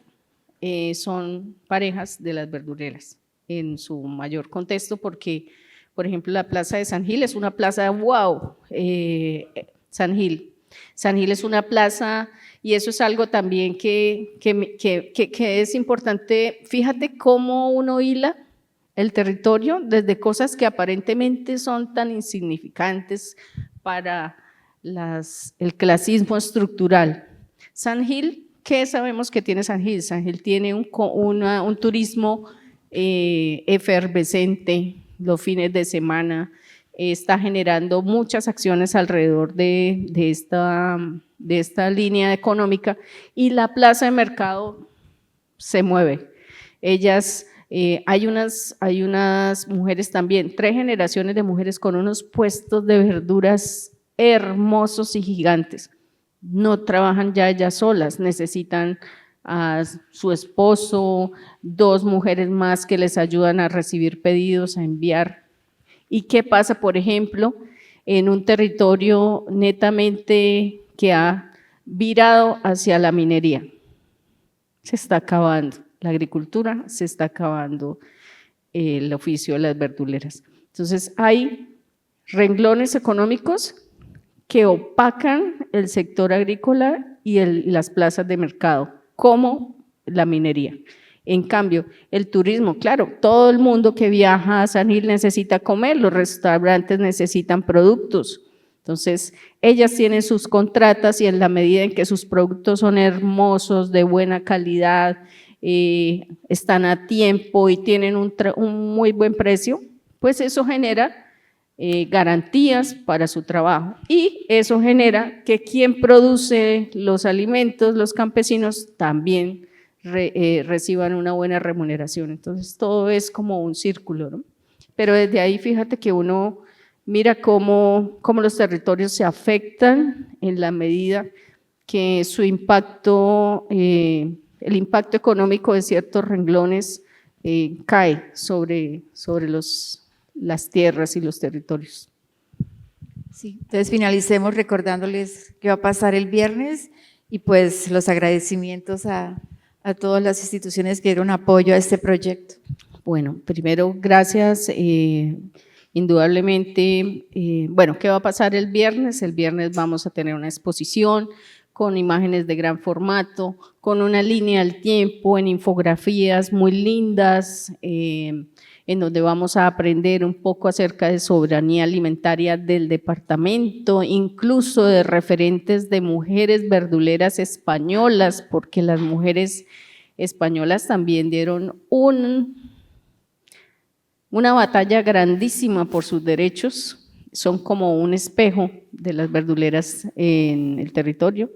son parejas de las verduleras en su mayor contexto, porque, por ejemplo, la Plaza de San Gil es una plaza, wow, San Gil es una plaza, y eso es algo también que es importante. Fíjate cómo uno hila el territorio desde cosas que aparentemente son tan insignificantes para el clasismo estructural. San Gil, ¿qué sabemos que tiene San Gil? San Gil tiene un turismo efervescente los fines de semana, está generando muchas acciones alrededor de esta línea económica, y la plaza de mercado se mueve. Ellas, hay unas mujeres también, 3 generaciones de mujeres con unos puestos de verduras hermosos y gigantes. No trabajan ya ellas solas, necesitan a su esposo, 2 mujeres más que les ayudan a recibir pedidos, a enviar. ¿Y qué pasa, por ejemplo, en un territorio netamente que ha virado hacia la minería? Se está acabando la agricultura, se está acabando el oficio de las verduleras. Entonces, hay renglones económicos que opacan el sector agrícola y las plazas de mercado, como la minería. En cambio, el turismo, claro, todo el mundo que viaja a San Gil necesita comer, los restaurantes necesitan productos. Entonces, ellas tienen sus contratas y en la medida en que sus productos son hermosos, de buena calidad, están a tiempo y tienen un muy buen precio, pues eso genera garantías para su trabajo, y eso genera que quien produce los alimentos, los campesinos, también reciban una buena remuneración. Entonces, todo es como un círculo, ¿no? Pero desde ahí, fíjate que uno mira cómo los territorios se afectan en la medida que su impacto, el impacto económico de ciertos renglones cae sobre las tierras y los territorios. Sí, entonces finalicemos recordándoles qué va a pasar el viernes y pues los agradecimientos a todas las instituciones que dieron apoyo a este proyecto. Bueno, primero, gracias. Indudablemente, bueno, ¿qué va a pasar el viernes? El viernes vamos a tener una exposición con imágenes de gran formato, con una línea del tiempo, en infografías muy lindas, en donde vamos a aprender un poco acerca de soberanía alimentaria del departamento, incluso de referentes de mujeres verduleras españolas, porque las mujeres españolas también dieron una batalla grandísima por sus derechos, son como un espejo de las verduleras en el territorio.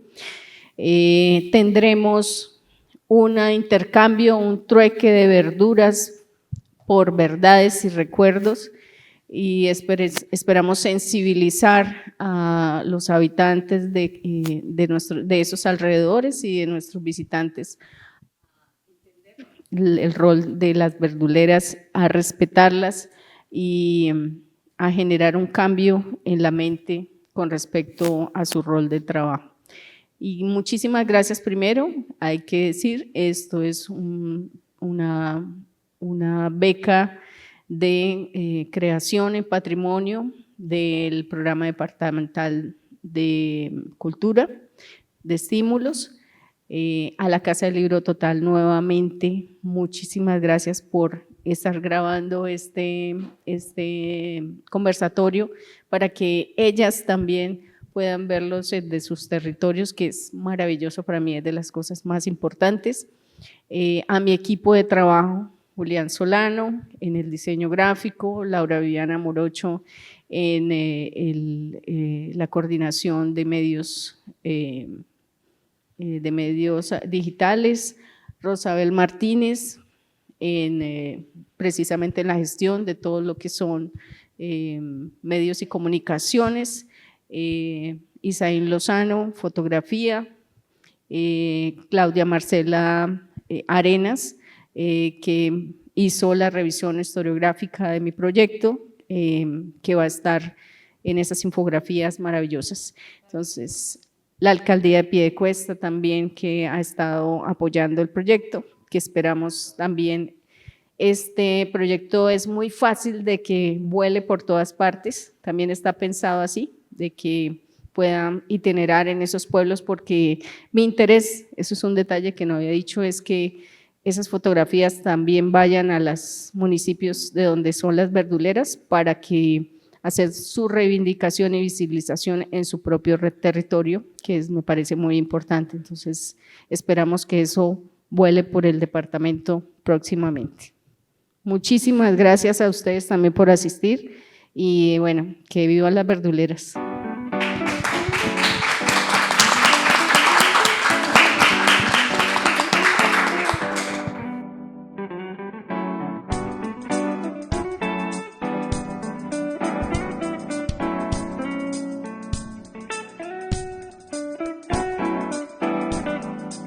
Tendremos un intercambio, un trueque de verduras por verdades y recuerdos, y esperamos sensibilizar a los habitantes de esos alrededores y de nuestros visitantes el rol de las verduleras, a respetarlas y a generar un cambio en la mente con respecto a su rol de trabajo. Y muchísimas gracias. Primero, hay que decir, esto es una beca de creación en patrimonio del Programa Departamental de Cultura, de estímulos. A la Casa del Libro Total, nuevamente, muchísimas gracias por estar grabando este conversatorio para que ellas también puedan verlos de sus territorios, que es maravilloso para mí, es de las cosas más importantes. A mi equipo de trabajo, Julián Solano en el diseño gráfico, Laura Viviana Morocho en la coordinación de medios digitales, Rosabel Martínez precisamente en la gestión de todo lo que son medios y comunicaciones, Isaín Lozano, fotografía, Claudia Marcela Arenas, que hizo la revisión historiográfica de mi proyecto, que va a estar en esas infografías maravillosas. Entonces, la Alcaldía de Piedecuesta también, que ha estado apoyando el proyecto, que esperamos también. Este proyecto es muy fácil de que vuele por todas partes, también está pensado así, de que puedan itinerar en esos pueblos, porque mi interés, eso es un detalle que no había dicho, es que esas fotografías también vayan a los municipios de donde son las verduleras, para que hacer su reivindicación y visibilización en su propio territorio, que me parece muy importante. Entonces, esperamos que eso vuele por el departamento próximamente. Muchísimas gracias a ustedes también por asistir, Y bueno, que vivan las verduleras.